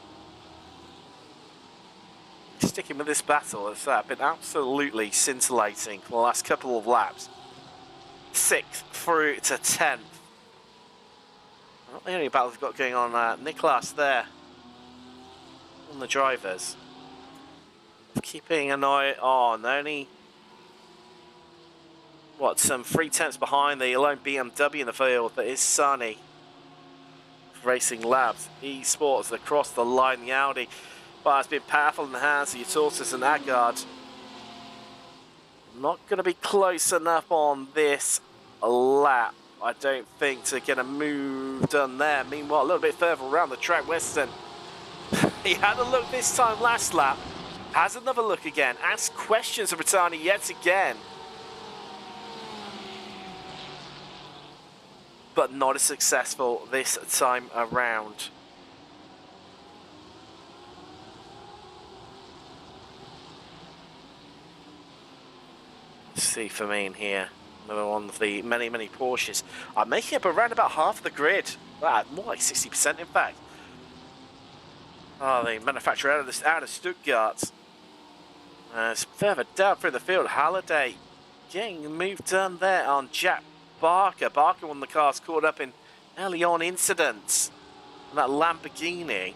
Sticking with this battle, it's been absolutely scintillating for the last couple of laps. 6th through to 10th. Not the only battle we've got going on. Niklas there on the drivers. Keeping an eye on only, what, some 3/10 behind the lone BMW in the field, that is Sani. Racing Labs, eSports across the line, the Audi. But it's been powerful in the hands of Eutortis and Algarve. Not going to be close enough on this lap, I don't think, to get a move done there. Meanwhile, a little bit further around the track, Weston. He had a look this time last lap. Has another look again. Asks questions of Brittany yet again. But not as successful this time around. Let's see for me in here. Another one of the many, many Porsches. I'm making up around about half the grid. More like 60% in fact. Oh, the manufacturer out of Stuttgart. It's further down through the field. Halliday getting a move done there on Jack Barker. Barker, one of the cars caught up in early on incidents. And that Lamborghini.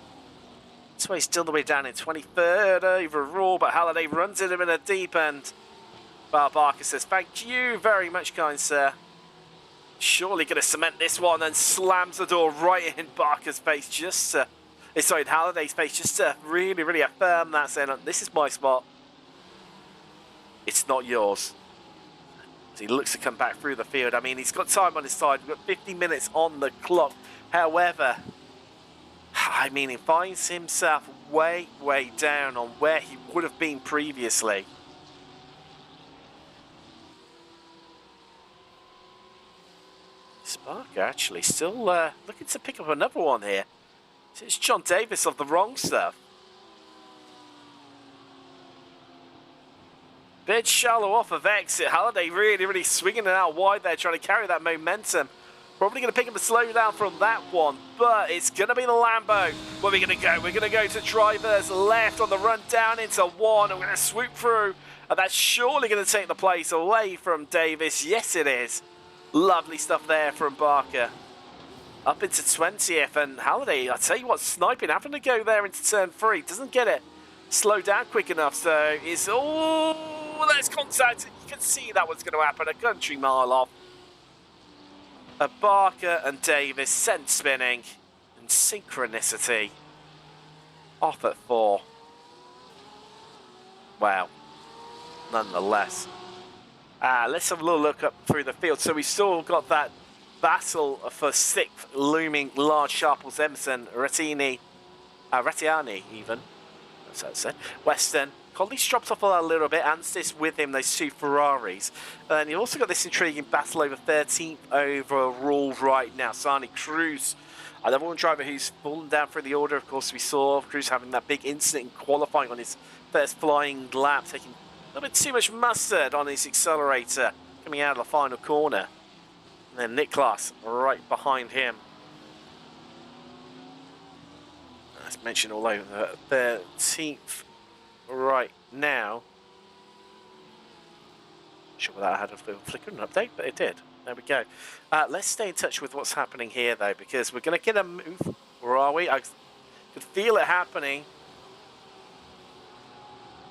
That's why he's still the way down in 23rd overall, but Halliday runs into him in a deep end. Well, Barker says, thank you very much, kind sir. Surely going to cement this one, and slams the door right in Barker's face just to... Sorry, in Halliday's face, just to really, really affirm that, saying, this is my spot. It's not yours. So he looks to come back through the field. I mean, he's got time on his side. We've got 50 minutes on the clock. However, I mean, he finds himself way, way down on where he would have been previously. Sparker actually still looking to pick up another one here. It's John Davis of the wrong stuff. Bit shallow off of exit. Halliday really, really swinging it out wide there, trying to carry that momentum. Probably going to pick up a slowdown from that one, but it's going to be the Lambo. Where are we going to go? We're going to go to driver's left on the run down into one, and we're going to swoop through, and that's surely going to take the place away from Davis. Yes, it is. Lovely stuff there from Barker. Up into 20th, and Halliday, I tell you what, sniping, having to go there into turn 3. Doesn't get it slowed down quick enough, so it's... Oh, there's contact. You can see that one's going to happen a country mile off. Barker and Davis sent spinning, and synchronicity off at 4. Wow. Nonetheless. Let's have a little look up through the field. So we've still got that battle for 6th looming large. Sharples, Emerson, Rattiani even. That's how it said. Weston. Colley's dropped off a little bit. Anstis with him, those 2 Ferraris. And you've also got this intriguing battle over 13th overall right now. Sani Cruz Another one driver who's fallen down through the order. Of course, we saw Cruz having that big incident in qualifying on his first flying lap, taking a little bit too much mustard on his accelerator coming out of the final corner. And then Niklas right behind him. As mentioned all over, 13th right now. Not sure whether that had a flickering update, but it did. There we go. Let's stay in touch with what's happening here, though, because we're going to get a move. Where are we? I could feel it happening.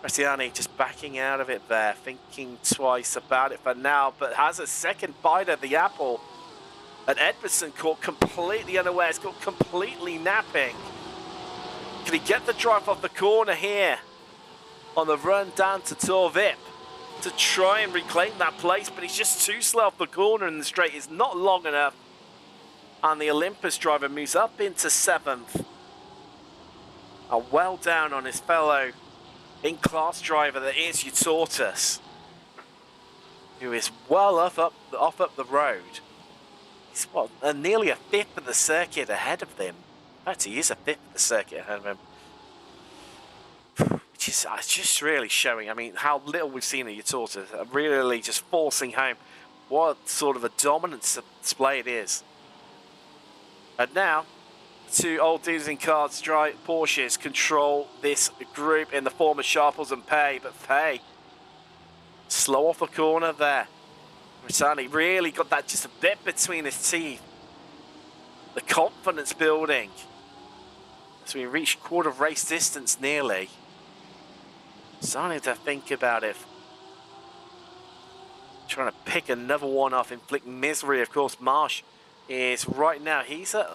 Bastiani just backing out of it there, thinking twice about it for now, but has a second bite at the apple. And Edmondson caught completely unawares, caught completely napping. Can he get the drive off the corner here on the run down to Torvip to try and reclaim that place? But he's just too slow off the corner, and the straight is not long enough. And the Olympus driver moves up into 7th. Well down on his fellow in-class driver that is Utortus, who is well off up the road. He's nearly a fifth of the circuit ahead of them. In fact, he is a fifth of the circuit ahead of him. Which is just really showing, I mean, how little we've seen of Utortus. Really just forcing home what sort of a dominant display it is. And now, two old dudes in cards, Porsches, control this group in the form of Sharples and Pay. But Pay, slow off the corner there. Ricciardi really got that just a bit between his teeth. The confidence building. As we reach quarter of race distance nearly. Starting to think about it. Trying to pick another one off, inflict misery. Of course, Marsh is right now, he's at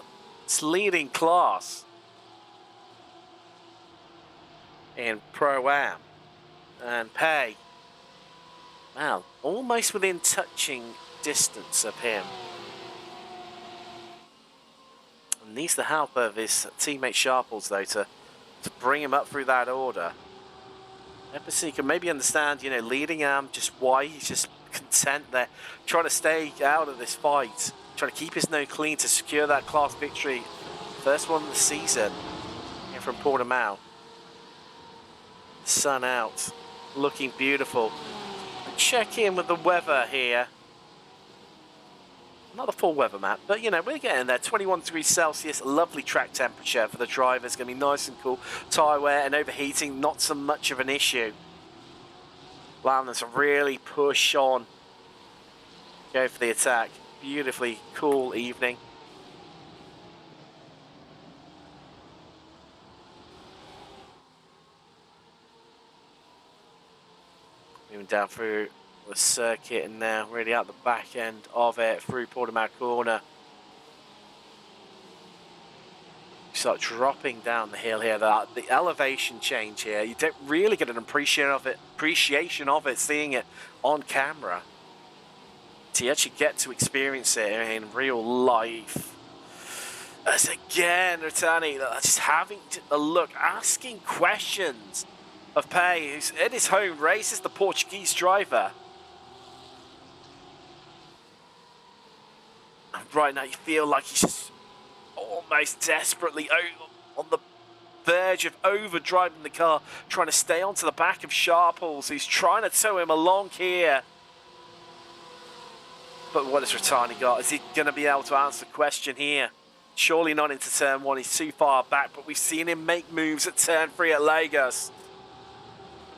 leading class in Pro-Am. And Pay, wow, almost within touching distance of him. And needs the help of his teammate Sharples, though, to bring him up through that order. Epicene can maybe understand, you know, leading just why he's just content there, trying to stay out of this fight, trying to keep his nose clean to secure that class victory. First one of the season here from Portimao. Sun out, looking beautiful. Check in with the weather here. Not the full weather map, but you know, we're getting there. 21 degrees Celsius, lovely track temperature for the drivers. Going to be nice and cool. Tyre wear and overheating, not so much of an issue. Allowing them to really push on. Go for the attack. Beautifully cool evening. Moving down through the circuit and now really out the back end of it through Portimao corner. You start dropping down the hill here. The elevation change here, you don't really get an appreciation of it seeing it on camera. To actually get to experience it in real life. As again, Rotani just having a look, asking questions of Pay, who's in his home race, is the Portuguese driver. And right now you feel like he's just almost desperately on the verge of overdriving the car, trying to stay onto the back of Sharples, who's trying to tow him along here. But what has Rotani got? Is he going to be able to answer the question here? Surely not into turn 1, he's too far back, but we've seen him make moves at turn 3 at Lagos.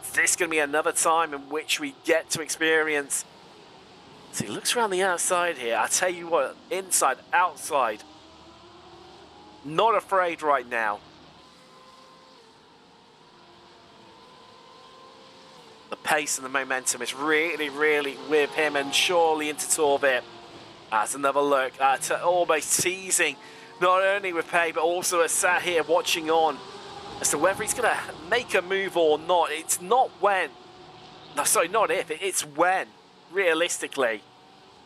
Is this going to be another time in which we get to experience? So he looks around the outside here. I tell you what, inside, outside. Not afraid right now. The pace and the momentum is really, really with him, and surely into Torvip. That's another look at almost teasing, not only with Pay, but also as sat here watching on as to whether he's going to make a move or not. It's not when. No, sorry, not if. It's when, realistically,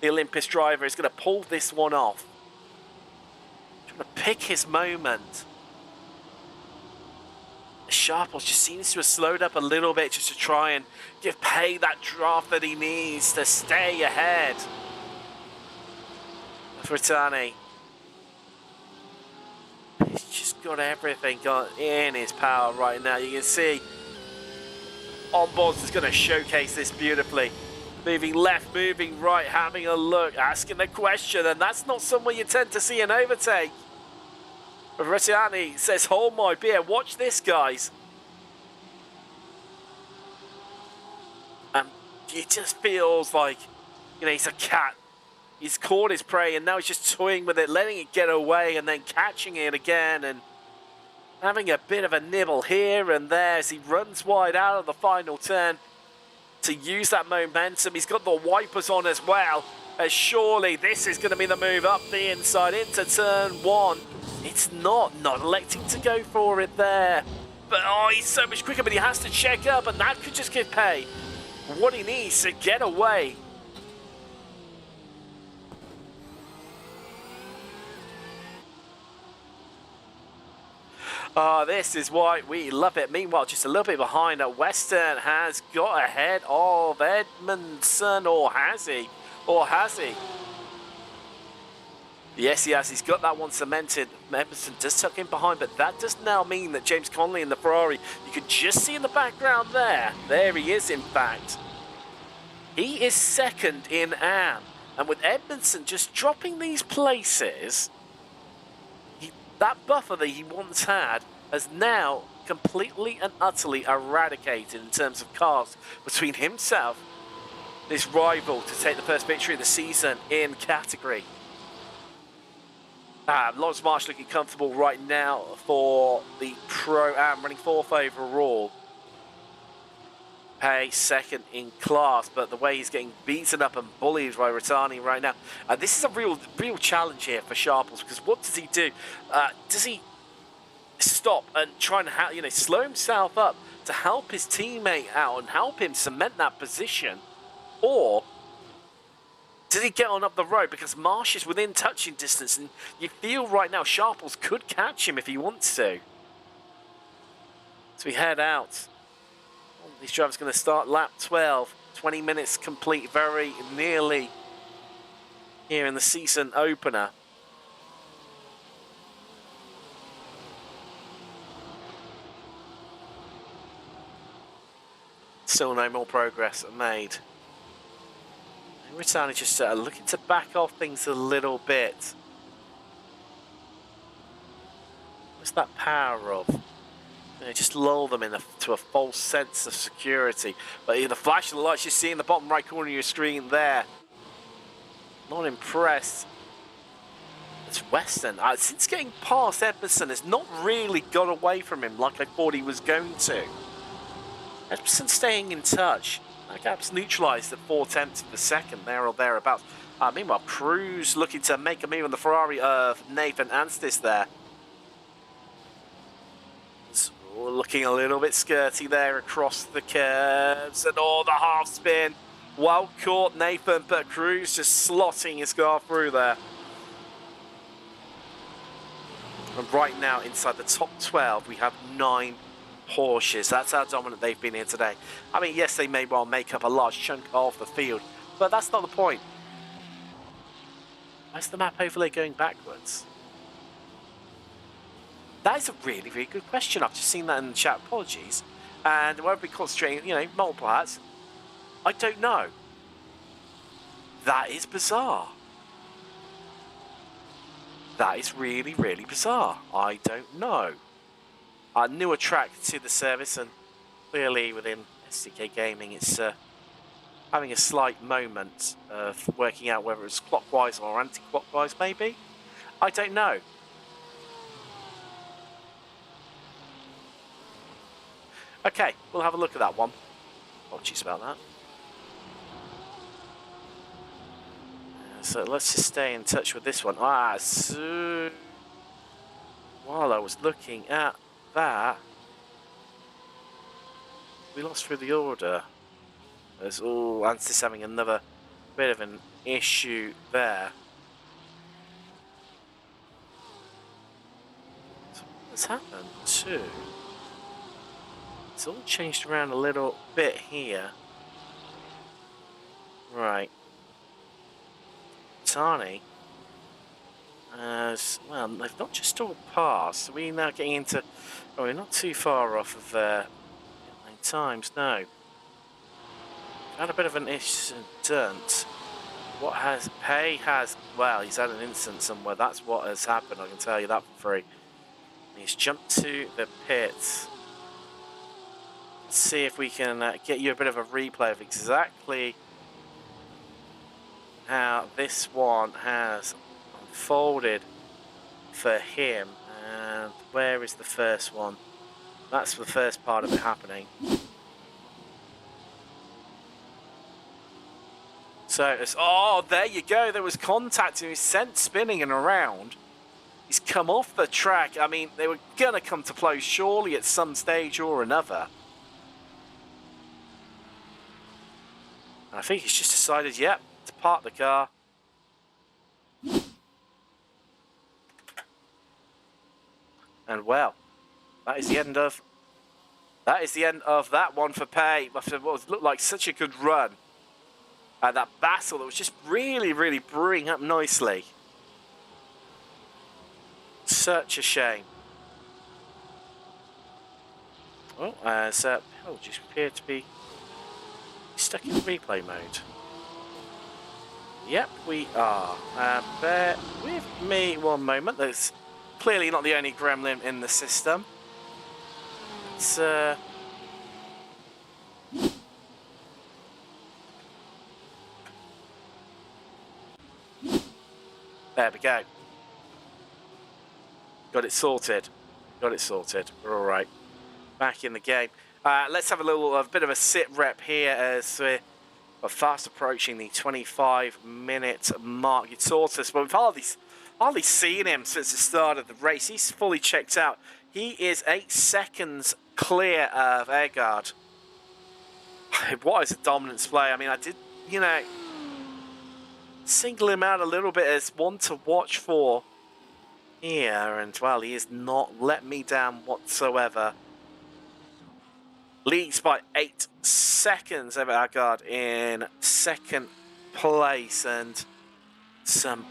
the Olympus driver is going to pull this one off. Trying to pick his moment. Sharples just seems to have slowed up a little bit just to try and give Pay that draft that he needs to stay ahead. Fritani. just got everything in his power right now. You can see Onboards is going to showcase this beautifully. Moving left, moving right, having a look, asking a question, and that's not somewhere you tend to see an overtake. But Retiani says, hold my beer, watch this, guys. And it just feels like, you know, he's a cat. He's caught his prey, and now he's just toying with it, letting it get away, and then catching it again, and having a bit of a nibble here and there as he runs wide out of the final turn to use that momentum. He's got the wipers on as well, as surely this is going to be the move up the inside into turn one. It's not electing to go for it there. But, oh, he's so much quicker, but he has to check up, and that could just give pay what he needs to get away. Oh, this is why we love it. Meanwhile, just a little bit behind, Western has got ahead of Edmondson, or has he? Yes, he has. He's got that one cemented. Edmondson does tuck in behind, but that does now mean that James Conley in the Ferrari, you can just see in the background there. There he is, in fact. He is second in AM. And with Edmondson just dropping these places, that buffer that he once had has now completely and utterly eradicated in terms of cars between himself and his rival to take the first victory of the season in category. Lawrence Marsh looking comfortable right now for the Pro-Am, running 4th overall. Hey, second in class, but the way he's getting beaten up and bullied by Rattani right now. This is a real challenge here for Sharples, because what does he do? Does he stop and try and slow himself up to help his teammate out and help him cement that position? Or did he get on up the road? Because Marsh is within touching distance, and you feel right now Sharples could catch him if he wants to. So we head out. These drivers going to start lap 12. 20 minutes complete, very nearly here in the season opener. Still no more progress made. Ritani just looking to back off things a little bit. What's that power of? Just lull them into a false sense of security. But the flash of the lights you see in the bottom right corner of your screen there. Not impressed. It's Western. Since getting past Edmondson, has not really got away from him like I thought he was going to. Edmondson staying in touch. That gap's neutralised at 4/10 of a second, there or thereabouts. Meanwhile, Cruz looking to make a move on the Ferrari of Nathan Anstis there. Looking a little bit skirty there across the curves, and the half spin. Well caught, Nathan, but Cruz just slotting his car through there. And right now, inside the top 12, we have 9 Porsches. That's how dominant they've been here today. I mean, yes, they may well make up a large chunk of the field, but that's not the point. Where's the map overlay going backwards? That is a really, really good question. I've just seen that in the chat. Apologies. And won't be concentrating, multiple hats. I don't know. That is bizarre. That is really, really bizarre. I don't know. Newer track to the service, and clearly within SDK Gaming, it's having a slight moment of working out whether it's clockwise or anti-clockwise, maybe. I don't know. Okay, we'll have a look at that one. Apologies about that. So let's just stay in touch with this one. So while I was looking at that, we lost through the order. There's Anstis having another bit of an issue there. So what's happened too? It's all changed around a little bit here. Right. Tani as well. They've not just stalled past. Are we now getting into? Oh, we're not too far off of their times. No, had a bit of an incident. What has Pay has? Well, he's had an incident somewhere. That's what has happened. I can tell you that for free. He's jumped to the pit. Let's see if we can get you a bit of a replay of exactly how this one has unfolded for him. And where is the first one? That's the first part of it happening. So it's, oh, there you go. There was contact and he was sent spinning and around. He's come off the track. I mean, they were going to come to blows surely at some stage or another. And I think he's just decided, yep, to park the car. And well, that is the end of that one for Pay. After what looked like such a good run. That battle that was just really, really brewing up nicely. Such a shame. Oh, as Pill just appeared to be stuck in replay mode. Yep, we are. Bear with me one moment. There's clearly not the only gremlin in the system. It's there we go. Got it sorted. Got it sorted. We're all right. Back in the game. Let's have a bit of a sit rep here as we're fast approaching the 25-minute mark. You taught us, but we've hardly seen him since the start of the race. He's fully checked out. He is 8 seconds clear of Algarve. What is a dominant display? I mean, I did, you know, single him out a little bit as one to watch for here, and well, he has not let me down whatsoever. Leads by 8 seconds over Algarve in second place, and some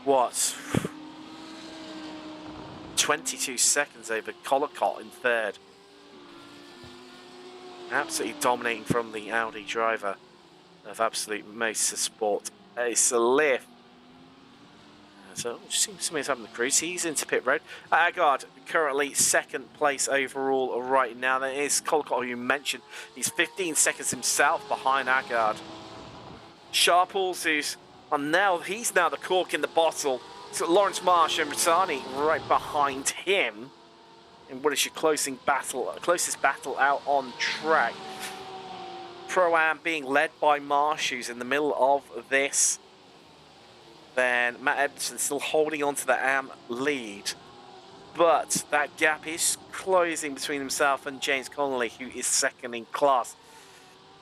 22 seconds over Collicott in third. Absolutely dominating from the Audi driver of Absolute Motorsport. It's a lift. So it seems something's happened to Cruz. He's into pit road. Algarve currently second place overall right now. There is Collicott, who you mentioned. He's 15 seconds himself behind Algarve. Sharples, he's now the cork in the bottle. He's got Lawrence Marsh and Brittani right behind him in what is your closest battle out on track. Pro-Am being led by Marsh, who's in the middle of this. Then Matt Edmondson still holding on to the AM lead. But that gap is closing between himself and James Connolly, who is second in class.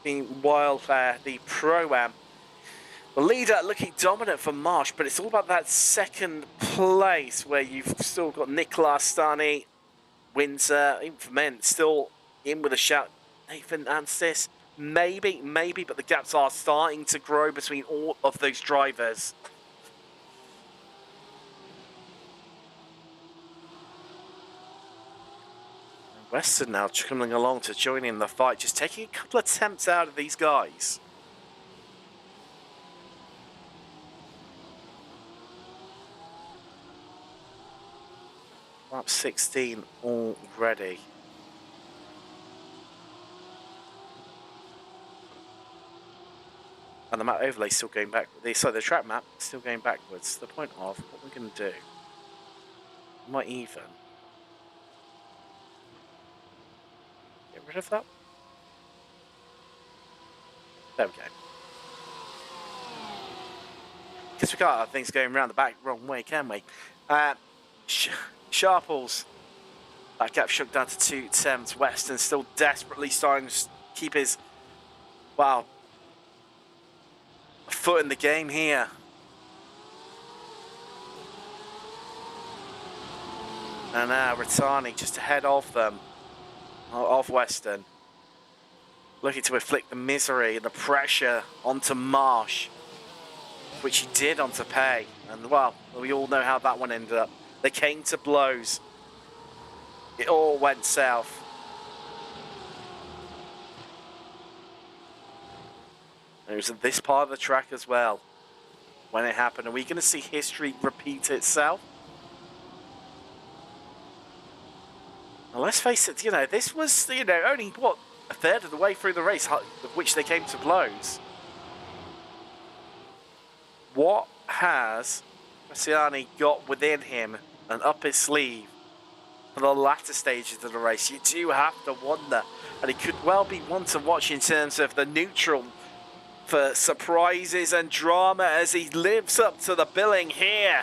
Meanwhile, the Pro-Am, the leader looking dominant for Marsh, but it's all about that second place where you've still got Nicolas Stani, Windsor, even for men, still in with a shout. Nathan Anstis, maybe, but the gaps are starting to grow between all of those drivers. Western now coming along to join in the fight, just taking a couple of attempts out of these guys. Lap 16 already. And the map overlay still going back. Sorry, the track map still going backwards. To the point of what we're going to do. We might even get rid of that. There we go. Because we can't have things going around the back wrong way, can we? Sharples. That gap shook down to 2 tenths. Western still desperately starting to keep his, wow, foot in the game here. And now Rattani just ahead of them, of Western. Looking to inflict the misery and the pressure onto Marsh. which he did onto Pay. And, well, we all know how that one ended up. They came to blows. It all went south. It was at this part of the track as well when it happened. Are we going to see history repeat itself? Well, let's face it, this was, only, what, a third of the way through the race, of which they came to blows. What has Bastianini got within him and up his sleeve for the latter stages of the race? You do have to wonder. And it could well be one to watch in terms of the neutral for surprises and drama as he lives up to the billing here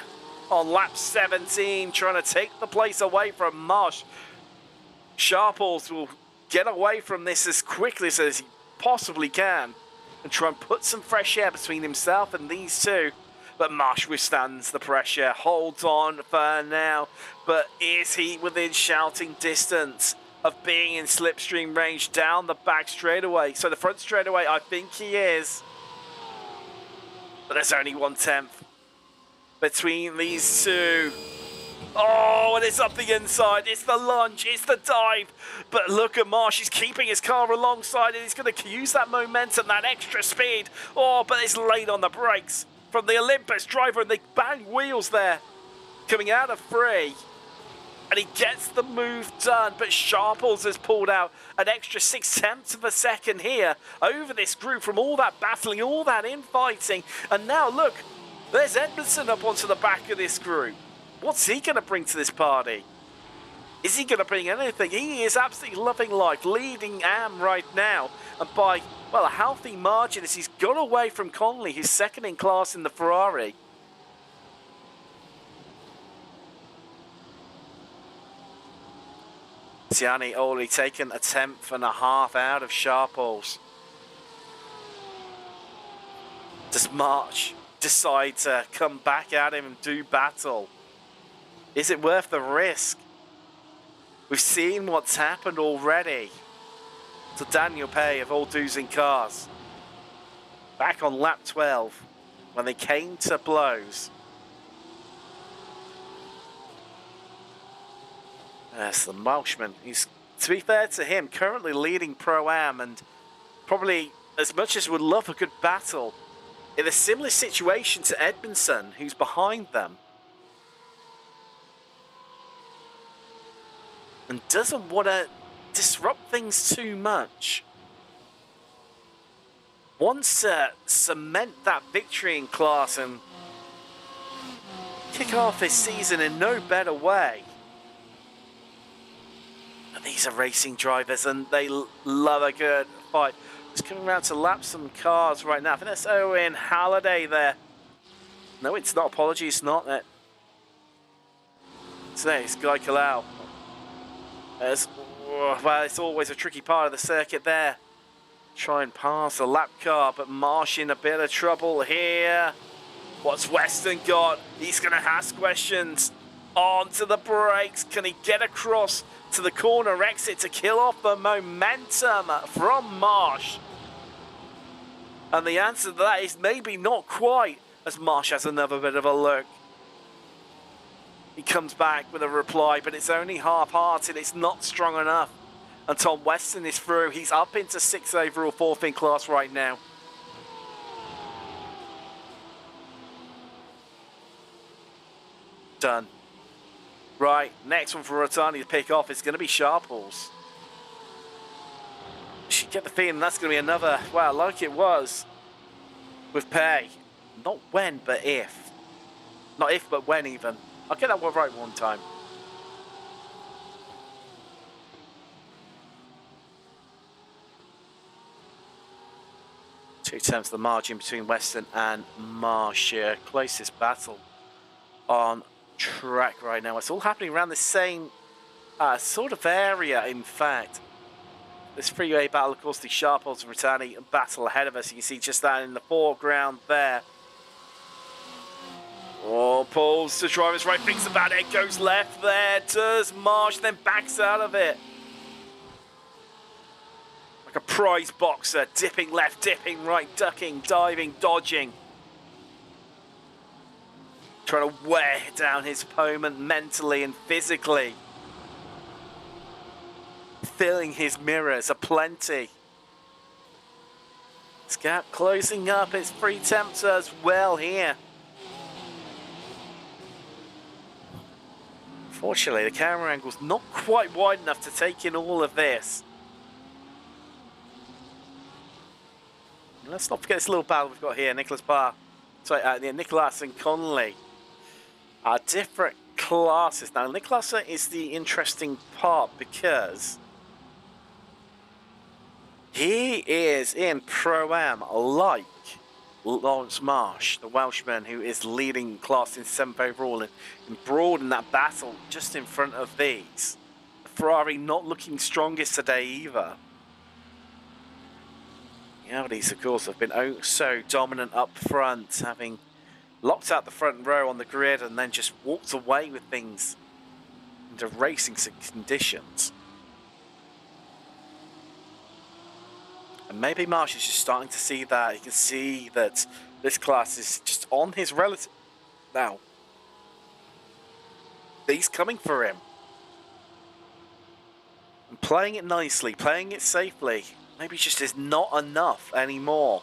on lap 17, trying to take the place away from Marsh. Sharples will get away from this as quickly as he possibly can and try and put some fresh air between himself and these two. But Marsh withstands the pressure, holds on for now. But is he within shouting distance of being in slipstream range down the back straightaway? So the front straightaway, I think he is. But there's only 1/10 between these two. Oh, and it's up the inside. It's the lunge. It's the dive. But look at Marsh. He's keeping his car alongside it. He's going to use that momentum, that extra speed. Oh, but it's late on the brakes from the Olympus driver, and they bang wheels there. Coming out of free. And he gets the move done, but Sharples has pulled out an extra 0.6 of a second here over this group from all that battling, all that infighting. And now, look, there's Edmondson up onto the back of this group. What's he going to bring to this party? Is he going to bring anything? He is absolutely loving life, leading Am right now. And by, well, a healthy margin as he's got away from Conley, who's second in class in the Ferrari. Tiani only taken 1.5 out of Sharples. Does March decide to come back at him and do battle? Is it worth the risk? We've seen what's happened already to Daniel Pay of All Do's in Cars. Back on lap 12, when they came to blows. That's the Welshman. He's, to be fair to him, currently leading Pro-Am, and probably as much as would love a good battle, in a similar situation to Edmondson, who's behind them. And doesn't want to disrupt things too much. Wants to cement that victory in class and kick off his season in no better way. But these are racing drivers and they love a good fight. Just coming around to lap some cars right now. I think that's Owen Halliday there. No, it's not. Apologies, it's not that. Today it's Guy Kalau. Well, it's always a tricky part of the circuit there. Try and pass a lap car, but Marsh in a bit of trouble here. What's Weston got? He's going to ask questions. Onto the brakes. Can he get across to the corner exit to kill off the momentum from Marsh? And the answer to that is maybe not quite, as Marsh has another bit of a look. He comes back with a reply, but it's only half-hearted. It's not strong enough. And Tom Weston is through. He's up into 6th overall, 4th in class right now. Done. Right, next one for Rotani to pick off is going to be Sharples. You get the feeling that's going to be another, well, like it was with Pay. Not when, but if. Not if, but when even. I'll get that one right one time. Two tenths the margin between Weston and Marsh. Closest battle on track right now. It's all happening around the same sort of area, in fact. This freeway battle, of course, the Sharples and Rotani battle ahead of us. You can see just that in the foreground there. Oh, pulls to driver's right, thinks about it, goes left there, does Marsh, then backs out of it. Like a prize boxer, dipping left, dipping right, ducking, diving, dodging. trying to wear down his opponent mentally and physically. Filling his mirrors aplenty. This gap closing up. It's free temps as well here. Fortunately, the camera angle's not quite wide enough to take in all of this. Let's not forget this little battle we've got here. Nicholas and Connolly are different classes. Now, Nicholas is the interesting part because he is in Pro-Am like Lawrence Marsh, the Welshman who is leading class in 7th overall and embroiled in that battle just in front of these. Ferrari not looking strongest today either. The Audis, of course, have been oh so dominant up front, having locked out the front row on the grid and then just walked away with things into racing conditions. And maybe Marsh is just starting to see that. He can see that this class is just on his relative now. He's coming for him. And playing it nicely, playing it safely. Maybe just is not enough anymore.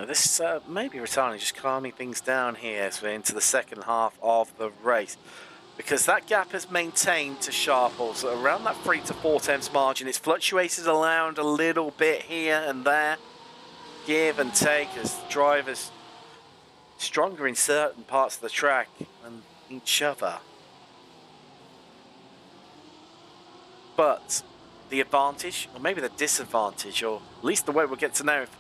This may be Rotani just calming things down here as we're into the second half of the race. Because that gap has maintained to Sharples around that 3 to 4 tenths margin. It's fluctuated around a little bit here and there. Give and take as drivers stronger in certain parts of the track than each other. But the advantage, or maybe the disadvantage, or at least the way we'll get to know if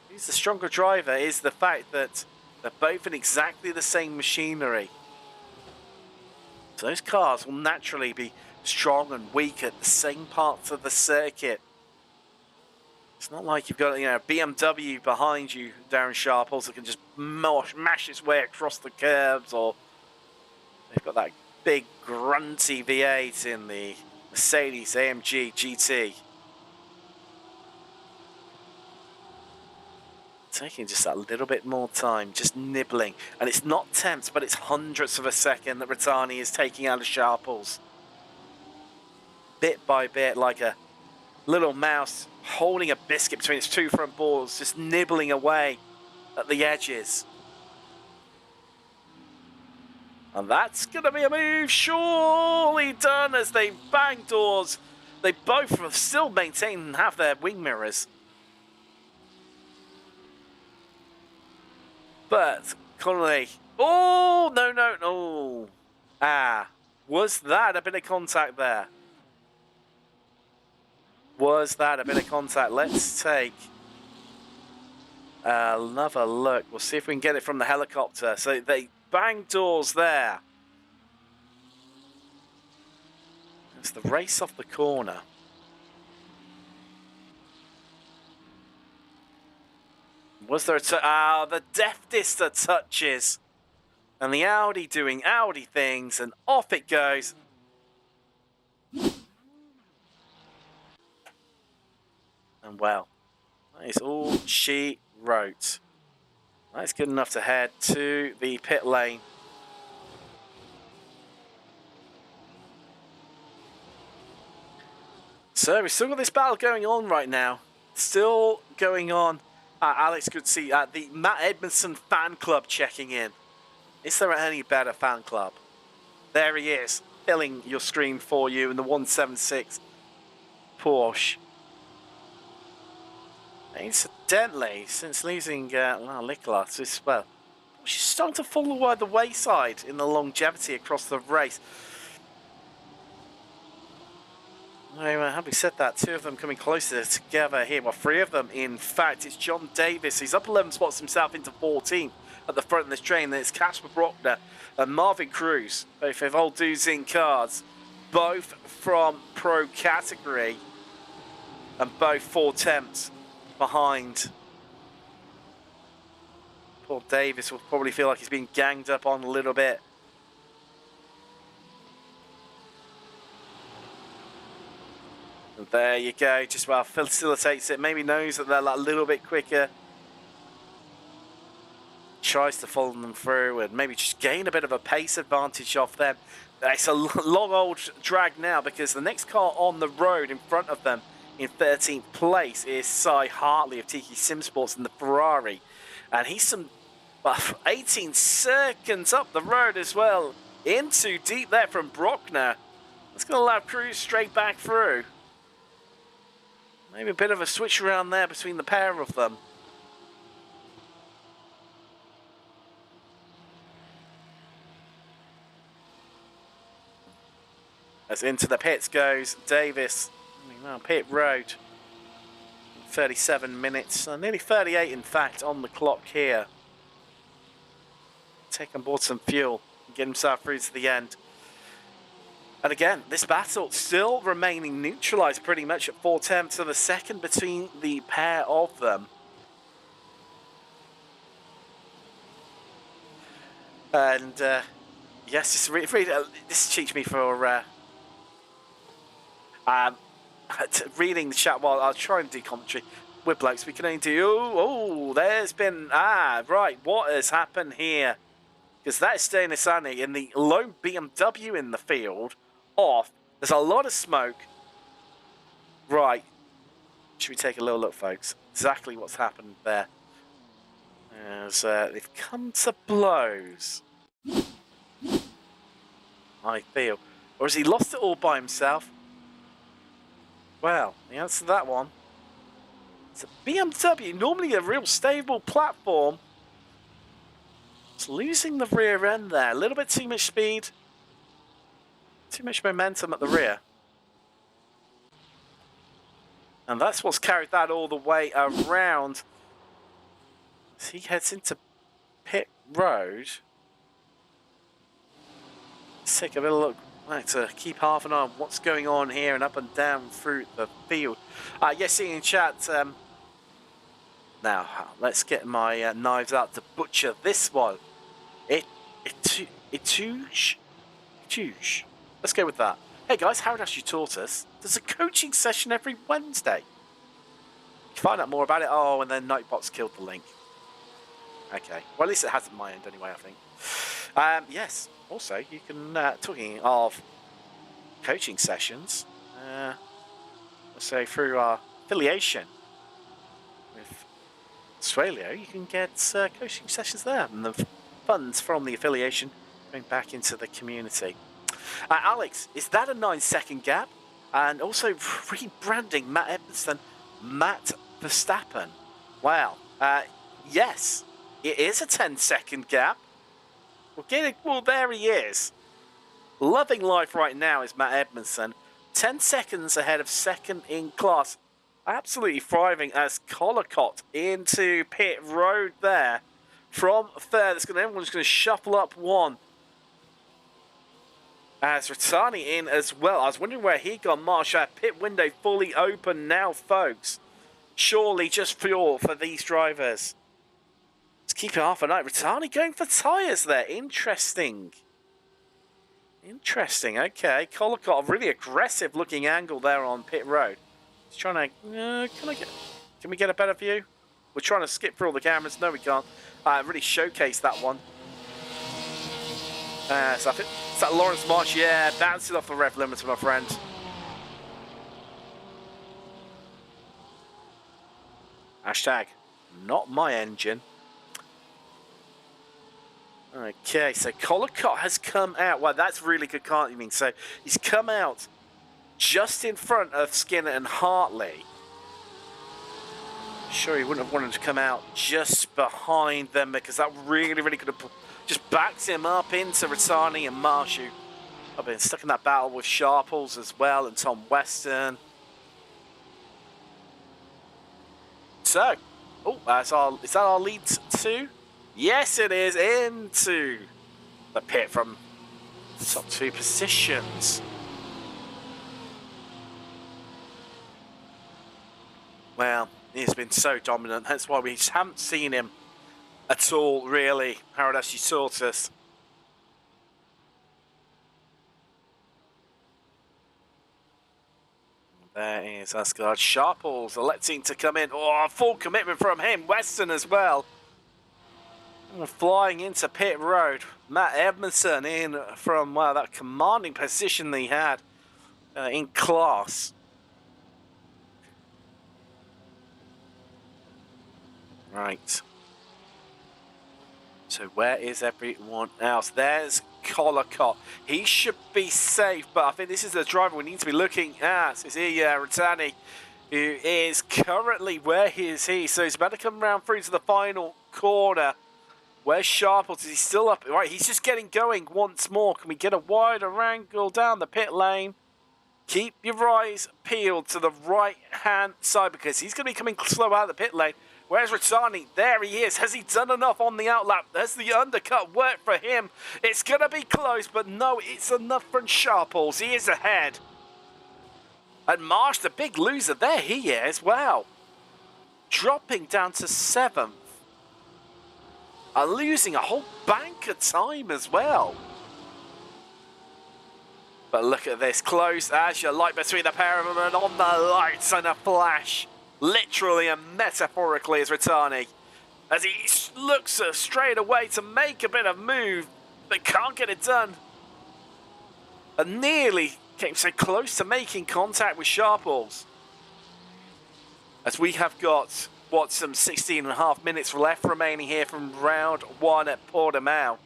who's the stronger driver, is the fact that they're both in exactly the same machinery. So those cars will naturally be strong and weak at the same parts of the circuit. It's not like you've got, you know, a BMW behind you, Darren Sharples, that can just mash its way across the curbs, or they've got that big grunty V8 in the Mercedes AMG GT. Taking just that little bit more time, just nibbling. And it's not tenths, but it's hundredths of a second that Rattani is taking out of Sharples. Bit by bit, like a little mouse holding a biscuit between its two front balls, just nibbling away at the edges. And that's going to be a move surely done as they bang doors. They both still maintain and have their wing mirrors. But Connolly, oh, no. Ah, was that a bit of contact there? Was that a bit of contact? Let's take another look. We'll see if we can get it from the helicopter. So they bang doors there. It's the race off the corner. Was there a the deftest of touches. And the Audi doing Audi things, and off it goes. And well, that is all she wrote. That's good enough to head to the pit lane. So we've still got this battle going on right now. Still going on. Alex could see the Matt Edmondson fan club checking in. Is there any better fan club? There he is, filling your screen for you in the 176 Porsche. Incidentally, since losing Nicholas as well, she's starting to fall by the wayside in the longevity across the race. Having said that, two of them coming closer together here. Well, three of them, in fact. It's John Davis. He's up 11 spots himself into 14 at the front of this train. Then it's Casper Brockner and Marvin Cruz, both of old dudes in cars, both from pro category, and both 4 tenths behind. Paul Davis will probably feel like he's been ganged up on a little bit. And there you go. Just well facilitates it. Maybe knows that they're like a little bit quicker. Tries to follow them through and maybe just gain a bit of a pace advantage off them. It's a long old drag now because the next car on the road in front of them in 13th place is Cy Hartley of Tiki Sim Sports in the Ferrari. And he's some 18 seconds up the road as well. Into deep there from Brockner. That's going to allow Cruz straight back through. Maybe a bit of a switch around there between the pair of them. As into the pits goes Davis. Pit road. 37 minutes, nearly 38 in fact on the clock here. Take on board some fuel and get himself through to the end. And again, this battle still remaining neutralised pretty much at 4/10 of a second between the pair of them. And yes, this teaches me for reading the chat while I'll try and do commentary with blokes. We can only do, there's been, right, what has happened here? Because that is staying sunny in the lone BMW in the field, off. There's a lot of smoke. Right. Should we take a little look, folks? Exactly what's happened there. As they've come to blows. I feel. Or has he lost it all by himself? Well, the answer to that one. It's a BMW, normally a real stable platform. It's losing the rear end there. A little bit too much speed. Too much momentum at the rear. And that's what's carried that all the way around. As he heads into pit road. Let's take a little look. Like to keep half an eye on what's going on here and up and down through the field. Yes, seeing in chat. Now, let's get my knives out to butcher this one. Itouche. Let's go with that. Hey guys, Howard actually taught us there's a coaching session every Wednesday. You find out more about it. Oh, and then Nightbot's killed the link. Okay. Well, at least it has at my end anyway, I think. Yes. Also, you can, talking of coaching sessions, let's say through our affiliation with Australia, you can get coaching sessions there, and the funds from the affiliation going back into the community. Alex, is that a 9-second gap? And also rebranding Matt Edmondson, Matt Verstappen. Wow. Yes, it is a 10-second gap. Well, there he is. Loving life right now is Matt Edmondson. 10 seconds ahead of second in class. Absolutely thriving as Collicott into pit road there. From third, everyone's going to shuffle up one. As Rattani in as well. I was wondering where he got Marshall. Pit window fully open now, folks. Surely just fuel for these drivers. Let's keep it half a night. Rattani going for tyres there. Interesting. Interesting. Okay. Collicott, a really aggressive looking angle there on pit road. He's trying to... Can we get a better view? We're trying to skip through all the cameras. No, we can't. Really showcase that one. So I think it's that Lawrence Marsh. Yeah, bouncing off the rev limiter, my friend. Hashtag not my engine. Okay, so Collicott has come out. Well, that's really good karting. So he's come out just in front of Skinner and Hartley. Sure, he wouldn't have wanted to come out just behind them because that really could have just backed him up into Rattani and Marshu. I've been stuck in that battle with Sharples as well and Tom Weston. So, is that our lead two? Yes, it is, into the pit from the top two positions. Well, he's been so dominant. That's why we just haven't seen him at all, really. Howard actually taught us. There is Asgard. Sharples electing to come in. Oh, full commitment from him. Weston as well. Flying into pit road. Matt Edmondson in from that commanding position that he had in class. Right. So where is everyone else? There's Collicott. He should be safe, but I think this is the driver we need to be looking at. Is he Rattani, who is currently, where is he? So he's about to come around through to the final corner. Where's Sharples? Is he still up? Right, he's just getting going once more. Can we get a wider angle down the pit lane? Keep your eyes peeled to the right-hand side because he's going to be coming slow out of the pit lane. Where's Razzani? There he is. Has he done enough on the outlap? Has the undercut worked for him? It's going to be close, but no, it's enough from Sharples. He is ahead. And Marsh, the big loser, there he is. Wow. Dropping down to 7th. And losing a whole bank of time as well. But look at this. Close as your light between the pair of them and on the lights and a flash. Literally and metaphorically as Rattani. As he looks straight away to make a bit of move, but can't get it done. And nearly came so close to making contact with Sharples. As we have got, what, some 16.5 minutes left remaining here from round 1 at Portimao.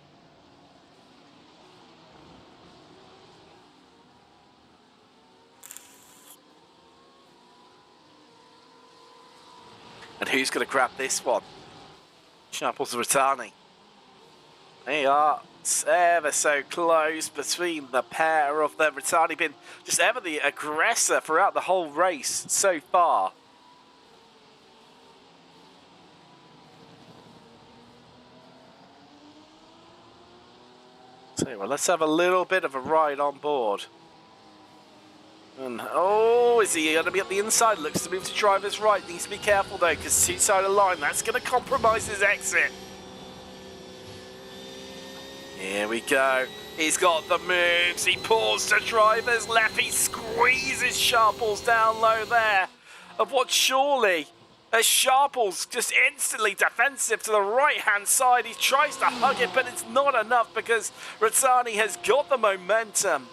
And who's going to grab this one? Sharples or Rattani? They are ever so close between the pair of them. Rattani been just ever the aggressor throughout the whole race so far. So well, let's have a little bit of a ride on board. And, oh, is he going to be at the inside? Looks to move to driver's right. Needs to be careful, though, because two-sided line. That's going to compromise his exit. Here we go. He's got the moves. He pulls to driver's left. He squeezes Sharples down low there. Of what surely, as Sharples just instantly defensive to the right-hand side. He tries to hug it, but it's not enough because Rattani has got the momentum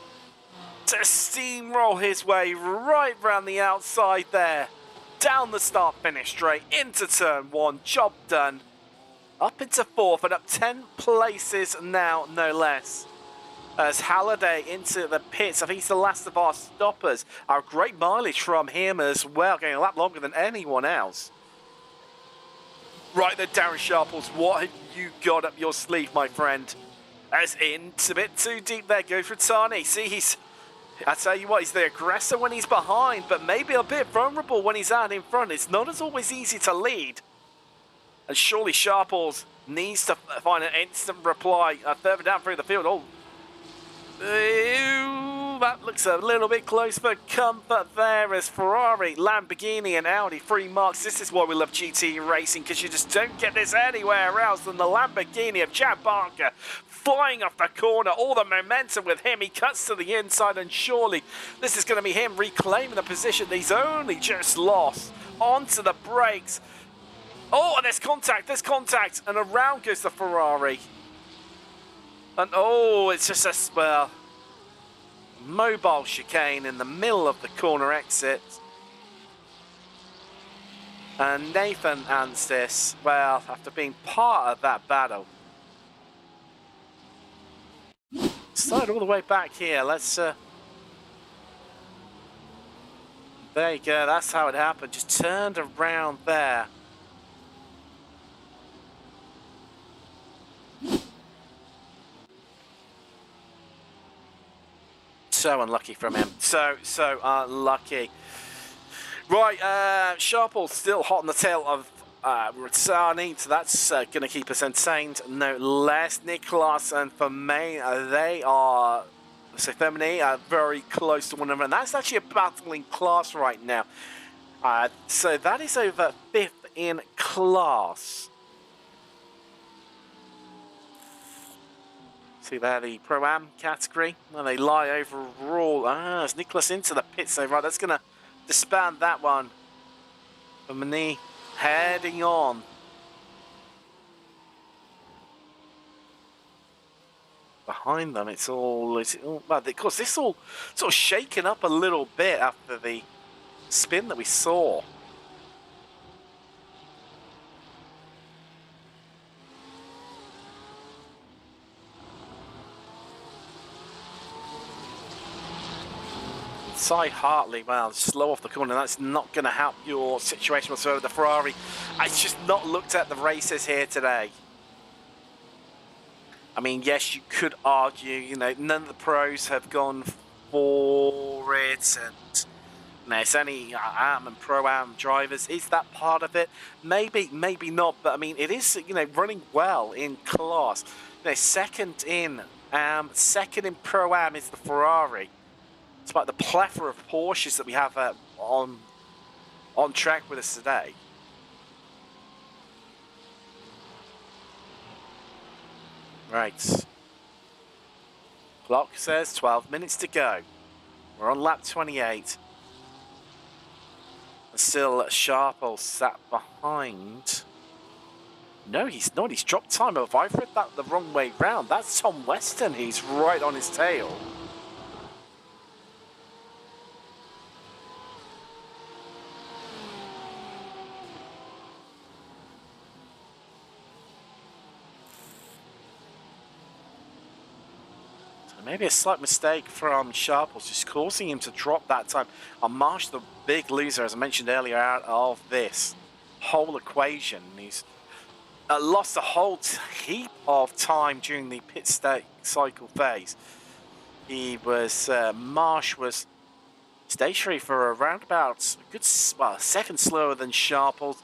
to steamroll his way right round the outside there. Down the start-finish straight, into turn 1, job done. Up into 4th and up 10 places now, no less. As Halliday into the pits, I think he's the last of our stoppers. Our great mileage from him as well, going a lap longer than anyone else. Right there, Darren Sharples, what have you got up your sleeve, my friend? As it's a bit too deep there, goes for Rattani. See, I tell you what, he's the aggressor when he's behind, but maybe a bit vulnerable when he's out in front. It's not as always easy to lead. And surely Sharples needs to find an instant reply further down through the field. Oh, that looks a little bit close for comfort there as Ferrari, Lamborghini and Audi, 3 marks. This is why we love GT racing, because you just don't get this anywhere else than the Lamborghini of Chad Barker. Flying off the corner, all the momentum with him. He cuts to the inside, and surely this is going to be him reclaiming the position that he's only just lost. Onto the brakes. Oh, and there's contact, and around goes the Ferrari. And oh, it's just a well, mobile chicane in the middle of the corner exit. And Nathan Anstis, well, after being part of that battle, slide all the way back here. Let's there you go, that's how it happened. Just turned around there. So unlucky from him. So unlucky. Right, Sharples still hot on the tail of Rattani, so that's going to keep us entertained. No less. Nicholas and Fermain, they are, so Femini are very close to one another, and that's actually a battling class right now. So that is over 5th in class. See there, the Pro-Am category, and they lie overall. As Nicholas into the pit save, right, that's going to disband that one. Mani heading on. Behind them, it's all well, of course, this all sort of shaken up a little bit after the spin that we saw. Cy Hartley, well, slow off the corner. That's not going to help your situation whatsoever. The Ferrari, it's just not looked at the races here today. I mean, yes, you could argue, you know, none of the pros have gone for it, and you know, it's only AM and Pro-Am drivers. Is that part of it? Maybe, maybe not, but I mean, it is, you know, running well in class. You know, second in Pro-Am is the Ferrari. Despite the plethora of Porsches that we have on track with us today. Right. Clock says 12 minutes to go. We're on lap 28. And still Sharple sat behind. No, he's not. He's dropped time. If I've read that the wrong way round, that's Tom Weston who's right on his tail. Maybe a slight mistake from Sharples, just causing him to drop that time. Marsh, the big loser, as I mentioned earlier, out of this whole equation. He's lost a whole heap of time during the pit cycle phase. He was, Marsh was stationary for around about a good, well, a second slower than Sharples.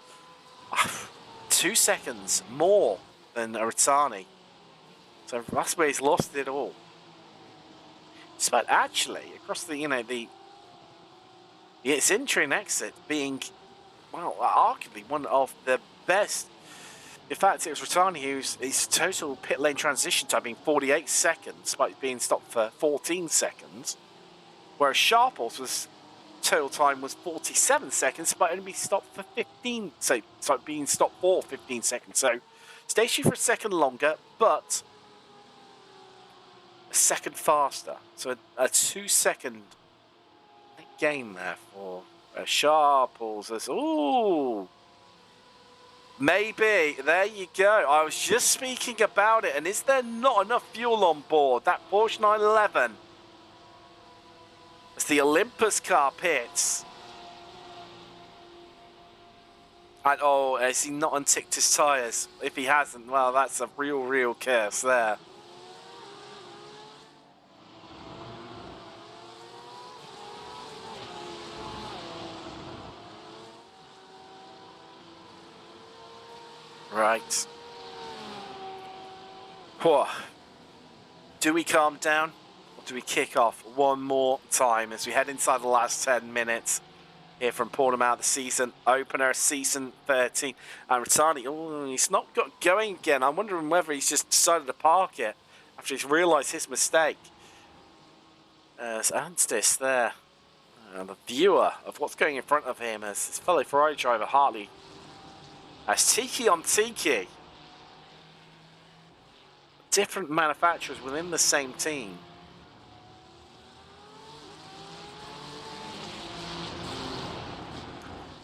2 seconds more than Aratani. So that's where he's lost it all. Despite actually across the, you know, its entry and exit being, well, arguably one of the best. In fact, it was Ratani whose his total pit lane transition time being 48 seconds, despite being stopped for 14 seconds, whereas Sharples was total time was 47 seconds, but only being stopped for 15. So being stopped for 15 seconds. So stationary for a second longer, but a second faster, so a 2 second gain there for Sharples. Ooh, maybe there you go. I was just speaking about it, and is there not enough fuel on board that Porsche 911 as the Olympus car pits? And oh, has he not unticked his tyres? If he hasn't, well, that's a real curse there. Right. Whoa. Do we calm down or do we kick off one more time as we head inside the last 10 minutes here from Portimao, the season opener, season 13. And Ratani, oh, he's not got going again. I'm wondering whether he's just decided to park it after he's realised his mistake. There's Anstis there, the viewer of what's going in front of him as his fellow Ferrari driver Hartley. As Tiki on Tiki. Different manufacturers within the same team.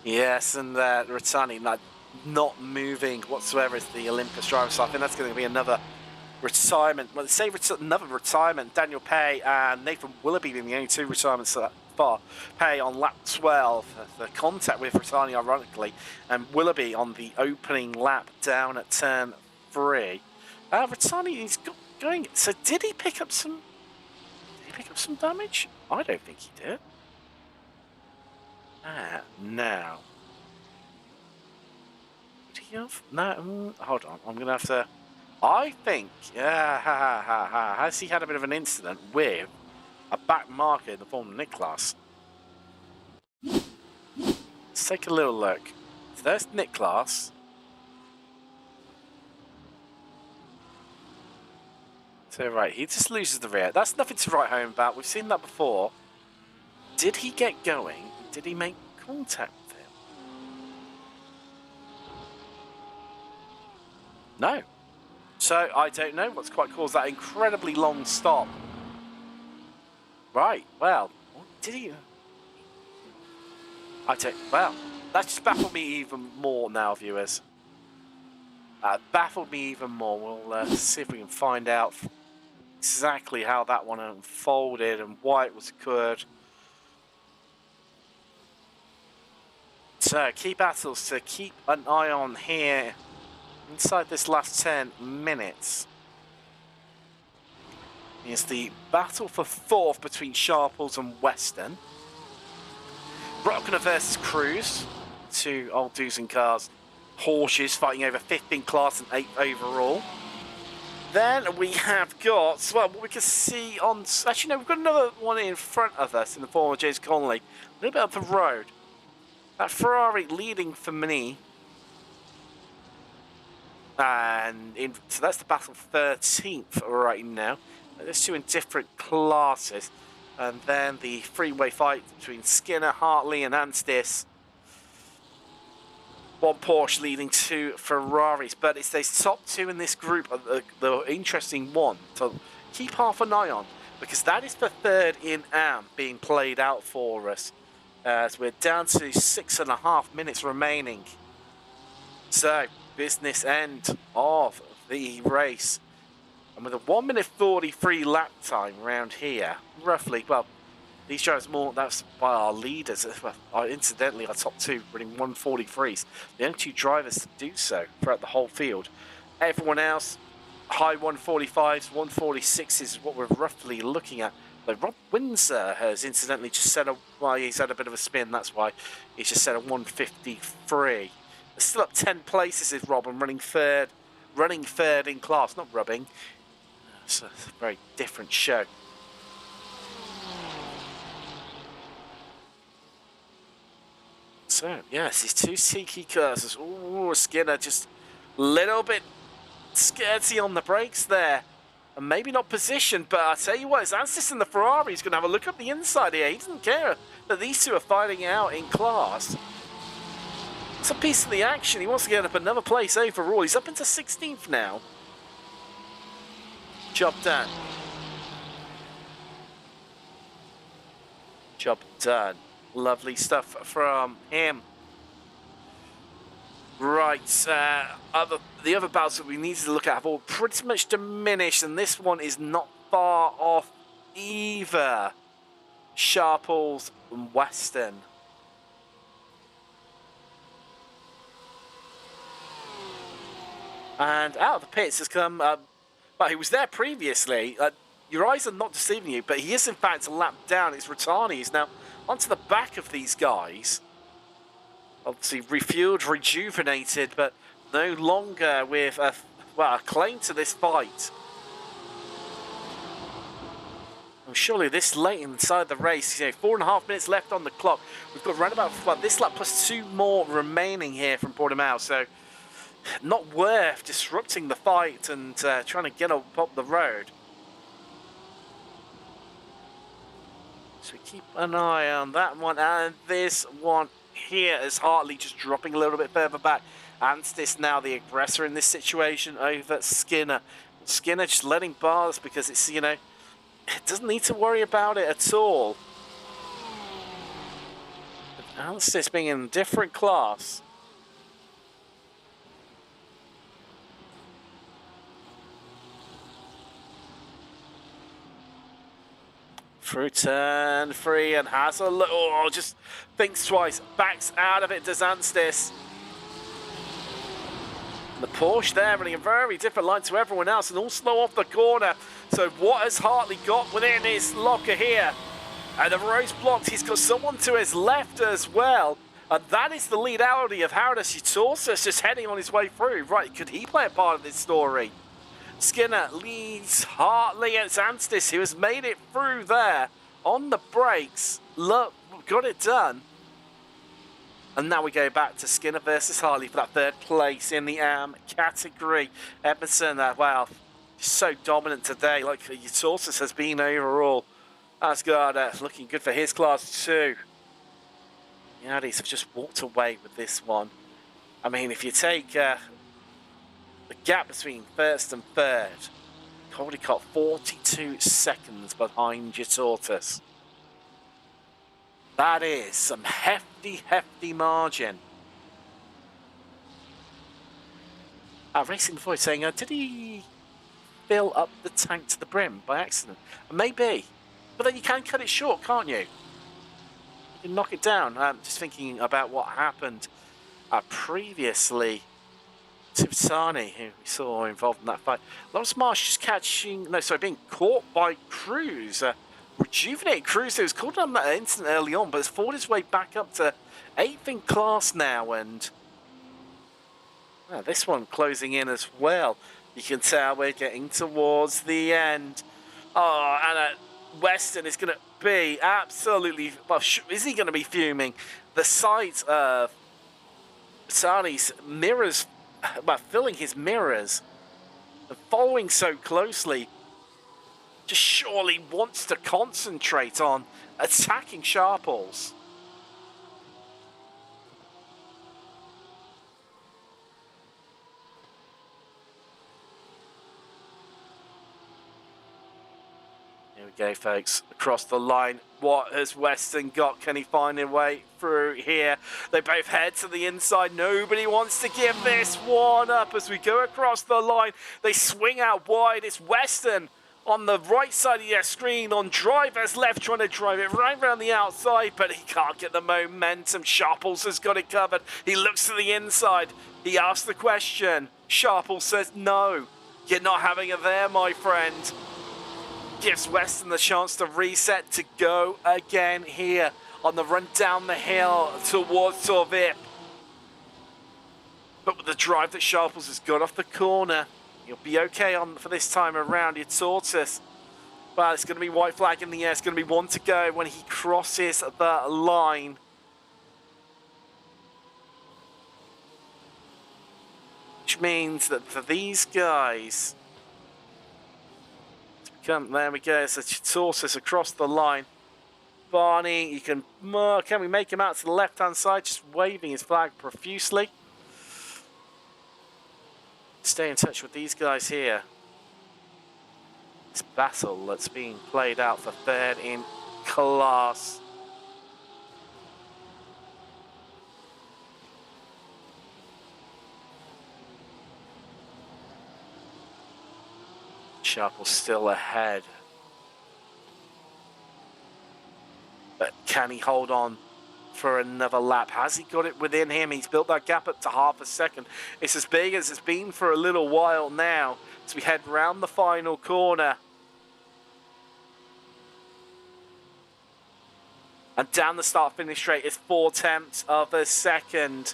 Yes, and Ratani not moving whatsoever as the Olympus driver. So I think that's going to be another retirement. Well, say another retirement. Daniel Pay and Nathan Willoughby being the only two retirements so far. Pay on lap 12, the contact with Ratani ironically, and Willoughby on the opening lap down at turn 3. Ratani, he's got going. So did he pick up some? Did he pick up some damage? I don't think he did. Now. Did he have? No, hold on. I'm gonna have to. I think. Has he had a bit of an incident with a back marker in the form of Niklas? Let's take a little look. So there's Niklas. So right, he just loses the rear. That's nothing to write home about. We've seen that before. Did he get going? did he make contact with him? No. So I don't know what's quite caused that incredibly long stop. Right, well, what did he... Well, that just baffled me even more now, viewers. Baffled me even more. We'll see if we can find out exactly how that one unfolded and why it was occurred. So, key battles to keep an eye on here inside this last 10 minutes. Is the battle for 4th between Sharples and Western. Brockner versus Cruz. 2 old dudes in cars. Horses fighting over 5th in class and 8th overall. Then we have got, well, what we can see on... Actually, no, we've got another one in front of us in the form of James Connolly. A little bit up the road. That Ferrari leading for me. And so that's the battle 13th right now. There's 2 in different classes. And then the freeway fight between Skinner, Hartley and Anstis. 1 Porsche leading 2 Ferraris. But it's those top 2 in this group, the interesting one to keep half an eye on. Because that is the 3rd in AM being played out for us. As we're down to 6.5 minutes remaining. So, business end of the race. And with a 1 minute 43 lap time around here, roughly, well, these drivers more, that's by our leaders. Well, incidentally, our top 2 running 143s. The only 2 drivers to do so throughout the whole field. Everyone else, high 145s, 146s is what we're roughly looking at. But Rob Windsor has incidentally just set a, well, he's had a bit of a spin, that's why he's just set a 153. Still up 10 places is Rob and running third in class, not rubbing. It's a very different show. So, yes, these 2 Tiki cars. Ooh, Skinner just a little bit skirty on the brakes there. And maybe not positioned, but I tell you what, it's Anstis and the Ferrari. He's going to have a look up the inside here. He doesn't care that these 2 are fighting out in class. It's a piece of the action. He wants to get up another place overall. He's up into 16th now. Job done. Job done. Lovely stuff from him. Right, the other battles that we needed to look at have all pretty much diminished, and this one is not far off either. Sharples and Western. And out of the pits has come, well, he was there previously. Your eyes are not deceiving you, but he is in fact a lap down. It's Rattani. He's now onto the back of these guys. Obviously refueled, rejuvenated, but no longer with a claim to this fight. And surely this late inside the race, 4.5 minutes left on the clock. We've got around about this lap plus 2 more remaining here from Portimao, so not worth disrupting the fight and trying to get up the road. So keep an eye on that one, and this one here is Hartley just dropping a little bit further back. Anstis now the aggressor in this situation over Skinner. Skinner just letting bars because it's, it doesn't need to worry about it at all. But Anstis being in a different class. Through turn 3 and has a look, just thinks twice, backs out of it, does Anstis. The Porsche there running a very different line to everyone else and all slow off the corner. So what has Hartley got within his locker here? And the road's blocked, he's got someone to his left as well. And that is the lead Audi of Howardus Utorsis just heading on his way through. Right, could he play a part of this story? Skinner leads Hartley, and it's Anstis who has made it through there on the brakes. Look, got it done. And now we go back to Skinner versus Hartley for that 3rd place in the AM category. Emerson, wow, so dominant today, like Utorsis has been overall. Asgard looking good for his class too. The Audis have just walked away with this one. I mean, if you take the gap between first and third, Caldecott 42 seconds behind your Tortoise. That is some hefty, hefty margin. Racing Before saying, did he fill up the tank to the brim by accident? Maybe. But then you can cut it short, can't you? You can knock it down. Just thinking about what happened previously to Pisani, who we saw involved in that fight. Lawrence Marsh just being caught by Cruz. Rejuvenate Cruz, who was caught on that incident early on, but has fought his way back up to 8th in class now, and this one closing in as well. You can tell we're getting towards the end. Oh, and Weston is going to be absolutely... Well, is he going to be fuming? The sight of Pisani's mirrors, well, filling his mirrors and following so closely, just surely wants to concentrate on attacking Sharples. Here we go, folks. Across the line. What has Weston got? Can he find a way through here? They both head to the inside. Nobody wants to give this one up as we go across the line. They swing out wide. It's Weston on the right side of your screen, on driver's left, trying to drive it right around the outside, but he can't get the momentum. Sharples has got it covered. He looks to the inside. He asks the question. Sharples says, no, you're not having it there, my friend. Gives Weston the chance to reset, to go again here on the run down the hill towards Torvip. But with the drive that Sharples has got off the corner, you'll be okay for this time around. Your Tortoise. Well, it's going to be white flag in the air. It's going to be one to go when he crosses the line. Which means that for these guys... There we go, it's a Tortoise across the line. Barney, you can we make him out to the left-hand side, just waving his flag profusely. Stay in touch with these guys here. This battle that's being played out for third in class. Sharple's still ahead. But can he hold on for another lap? Has he got it within him? He's built that gap up to half a second. It's as big as it's been for a little while now as we head round the final corner. And down the start-finish straight is 4/10 of a second.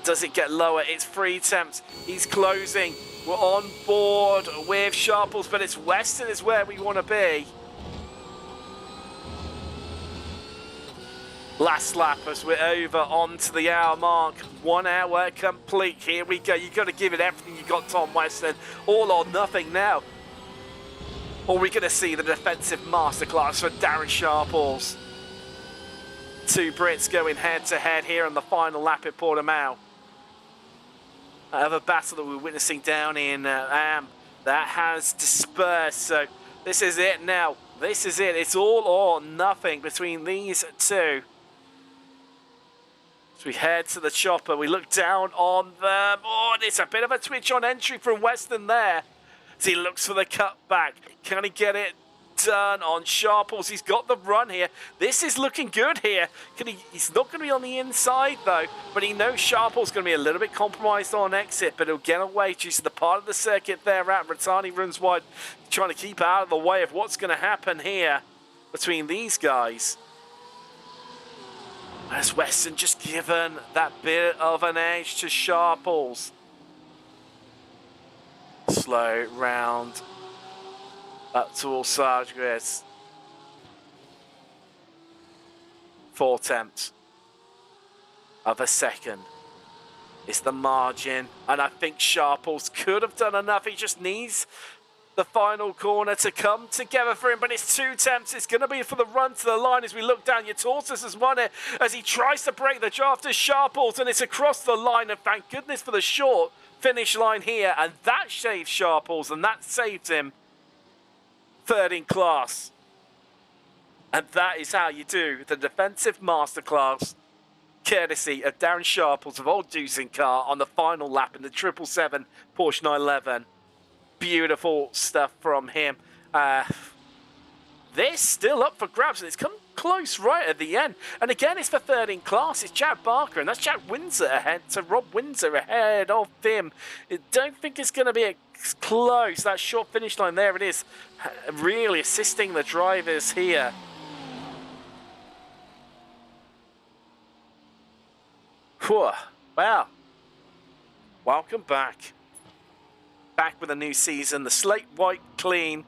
Does it get lower? It's 3/10. He's closing. We're on board with Sharples, but it's Weston is where we want to be. Last lap as we're over onto the hour mark. 1 hour complete. Here we go. You've got to give it everything you got, Tom Weston. All or nothing now. Or we're going to see the defensive masterclass for Darren Sharples. Two Brits going head-to-head here on the final lap at Portimao. Of a battle that we're witnessing down in Am that has dispersed. So this is it now. This is it. It's all or nothing between these two. As we head to the chopper, we look down on them. Oh, and it's a bit of a twitch on entry from Weston there. As he looks for the cutback. Can he get it done on Sharples? He's got the run here. This is looking good here. He's not going to be on the inside though, but he knows Sharples going to be a little bit compromised on exit, but he'll get away due to the part of the circuit they're at. Rattani runs wide, trying to keep out of the way of what's going to happen here between these guys. As Weston just given that bit of an edge to Sharples. Slow round up to all Sargris. 4/10 of a second is the margin, and I think Sharples could have done enough. He just needs the final corner to come together for him, but it's 2 attempts. It's going to be for the run to the line as we look down. Tortoise has won it as he tries to break the draft as Sharples, and it's across the line, and thank goodness for the short finish line here, and that saved Sharples, and that saved him third in class. And that is how you do the defensive masterclass, courtesy of Darren Sharples of Old Deucing Car on the final lap in the 777 Porsche 911. Beautiful stuff from him. They're still up for grabs, and it's come close right at the end. And again, it's for third in class. It's Jack Barker, and that's Jack Windsor ahead. So Rob Windsor ahead of him. I don't think it's going to be close. That short finish line, there it is. Really assisting the drivers here. Whew. Wow. Welcome back. Back with a new season. The slate white clean.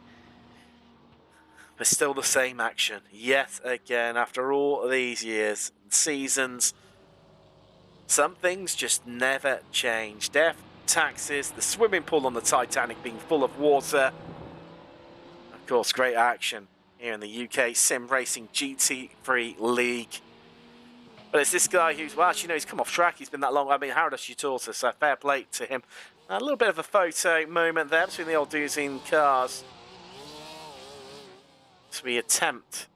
But still the same action. Yet again, after all these years and seasons, some things just never change. Death, taxes, the swimming pool on the Titanic being full of water. Of course, great action here in the UK Sim Racing GT3 League. But it's this guy who's, well, actually, no, he's come off track. He's been that long. I mean, Harold Tutorta, so fair play to him. A little bit of a photo moment there between the old Deucing cars. So we attempt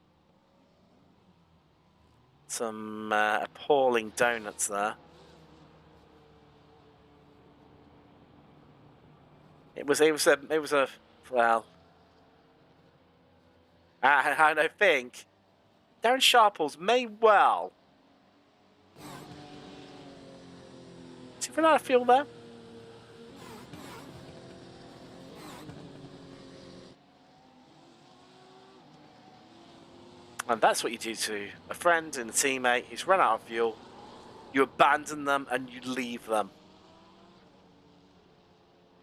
some appalling donuts there. It was a well. I think Darren Sharples may well. Is he running out of fuel there? And that's what you do to a friend and a teammate who's run out of fuel. You abandon them and you leave them.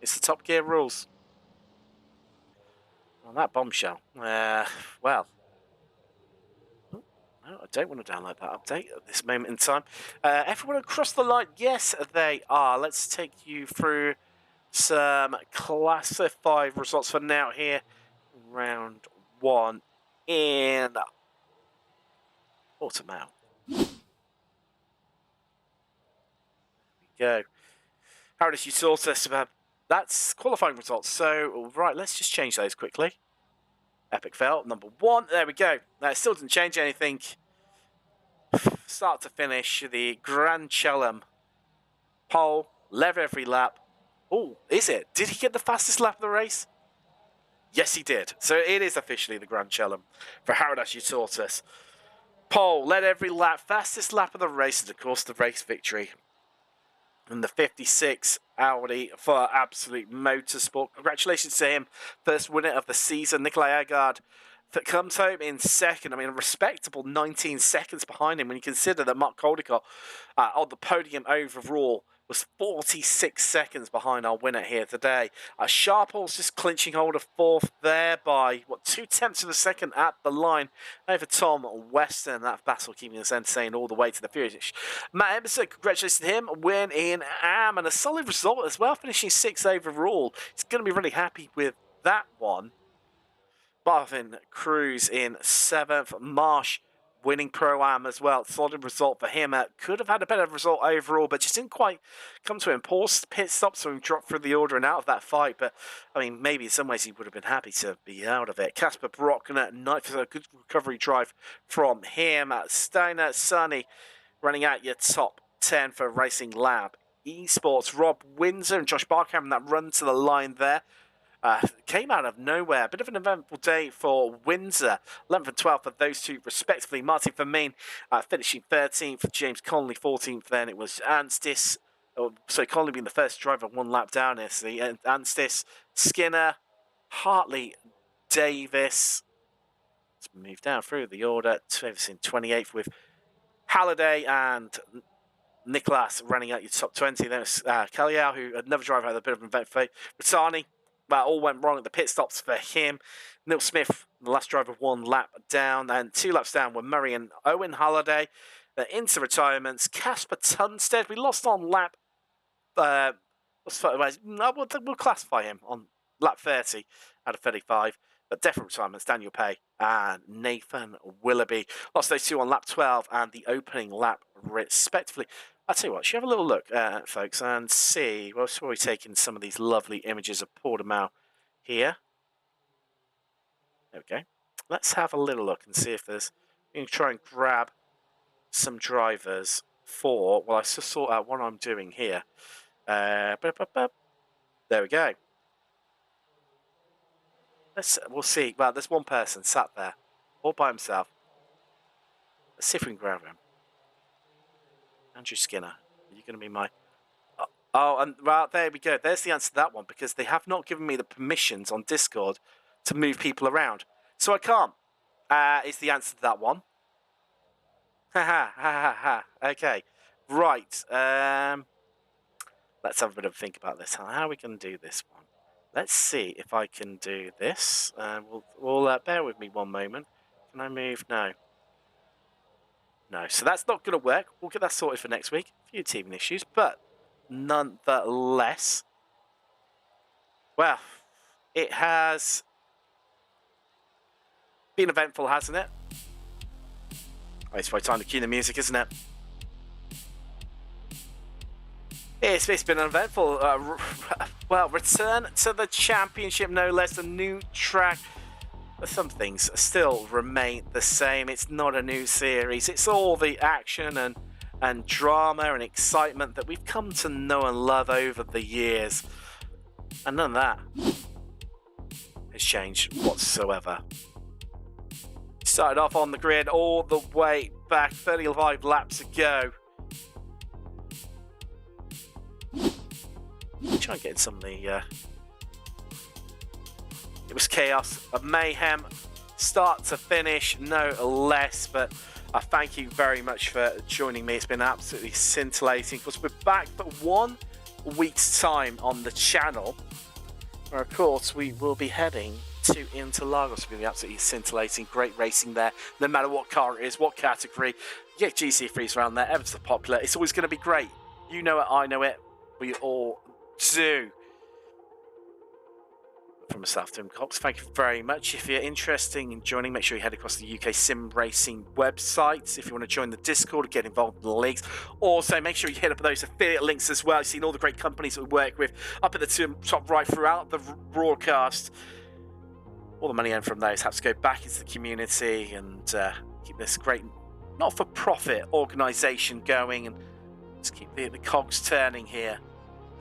It's the Top Gear rules. On that bombshell. Well. No, I don't want to download that update at this moment in time. Everyone across the line, yes, they are. Let's take you through some classified results for now here. Round 1 in Portimao. There we go. How did you sort us about that's qualifying results? So, right, let's just change those quickly. Epic fail, number 1. There we go. That still didn't change anything. Start to finish, the Grand Chelem pole, led every lap. Oh, is it? Did he get the fastest lap of the race? Yes, he did. So it is officially the Grand Chelem for Harold Tortoise. Pole, led every lap, fastest lap of the race, and of course the race victory. And the 56 Audi for Absolute Motorsport. Congratulations to him, first winner of the season, Nikolai Algarve, that comes home in second. I mean, a respectable 19 seconds behind him when you consider that Mark Caldicott on the podium overall was 46 seconds behind our winner here today. Sharples just clinching hold of 4th there by, 2/10 of a second at the line over Tom Weston. That battle keeping us entertained all the way to the finish. Matt Emerson, congratulations to him, win in Am, and a solid result as well, finishing 6th overall. He's going to be really happy with that one. Marvin Cruz in 7th. Marsh winning Pro-Am as well. Solid result for him. Could have had a better result overall, but just didn't quite come to him. Paused pit stop, so he dropped through the order and out of that fight. But, I mean, maybe in some ways he would have been happy to be out of it. Casper Brockner, 9th, a good recovery drive from him. Steiner, Sonny running out your top 10 for Racing Lab Esports. Rob Windsor and Josh Barker having that run to the line there. Came out of nowhere. A bit of an eventful day for Windsor. 11th and 12th for those two, respectively. Martin Vermeen finishing 13th. James Conley 14th. Then it was Anstis. So Conley being the first driver, 1 lap down. It's the Anstis, Skinner, Hartley, Davis. Let's move down through the order. Davis in 28th with Halliday and Nicholas running out your top 20. Then it's Kaliau, who another driver had a bit of an event for Rotani. Well, all went wrong at the pit stops for him. Neil Smith, the last driver, 1 lap down. And 2 laps down were Murray and Owen Halliday. They're into retirements. Casper Tunstead, we lost on lap. We'll classify him on lap 30 out of 35. But definite retirements, Daniel Pay and Nathan Willoughby. Lost those two on lap 12 and the opening lap, respectively. I'll tell you what, should we have a little look, folks, and see. Well, we're taking some of these lovely images of Portimao here. There we go. Let's have a little look and see if there's... I'm going to try and grab some drivers for... Well, I just sort out what I'm doing here. There we go. We'll see. Well, there's one person sat there, all by himself. Let's see if we can grab him. Andrew Skinner, are you going to be my... Oh, and well, there we go. There's the answer to that one, because they have not given me the permissions on Discord to move people around. So I can't. Is the answer to that one. Ha ha ha ha ha. Okay. Right. Let's have a bit of a think about this. How are we going to do this one? Let's see if I can do this. We'll bear with me one moment. Can I move? No. No. So that's not going to work. We'll get that sorted for next week. A few teething issues, but nonetheless, well, it has been eventful, hasn't it? Oh, it's probably time to cue the music, isn't it? It's been an eventful, well, return to the championship, no less. A new track. But some things still remain the same. It's not a new series. It's all the action and drama and excitement that we've come to know and love over the years. And none of that has changed whatsoever. Started off on the grid all the way back 35 laps ago. Try and get some of the... It was chaos, a mayhem, start to finish, no less. But I thank you very much for joining me. It's been absolutely scintillating. Of course, we're back for 1 week's time on the channel, where of course we will be heading to Interlagos. It's going to be absolutely scintillating, great racing there, no matter what car it is, what category. Yeah, GC3's around there, ever so popular. It's always going to be great. You know it, I know it, we all do. From myself, Tim Cox, thank you very much. If you're interested in joining, make sure you head across the UK Sim Racing website. If you want to join the Discord or get involved in the leagues, also make sure you hit up those affiliate links as well. You've seen all the great companies that we work with up at the top right throughout the broadcast. All the money earned from those has to go back into the community and keep this great not-for-profit organisation going, and just keep the cogs turning here.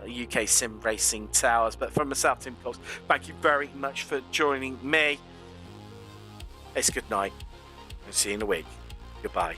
UK Sim Racing Towers. But from myself, Tim Cox, thank you very much for joining me. It's good night. I'll see you in a week. Goodbye.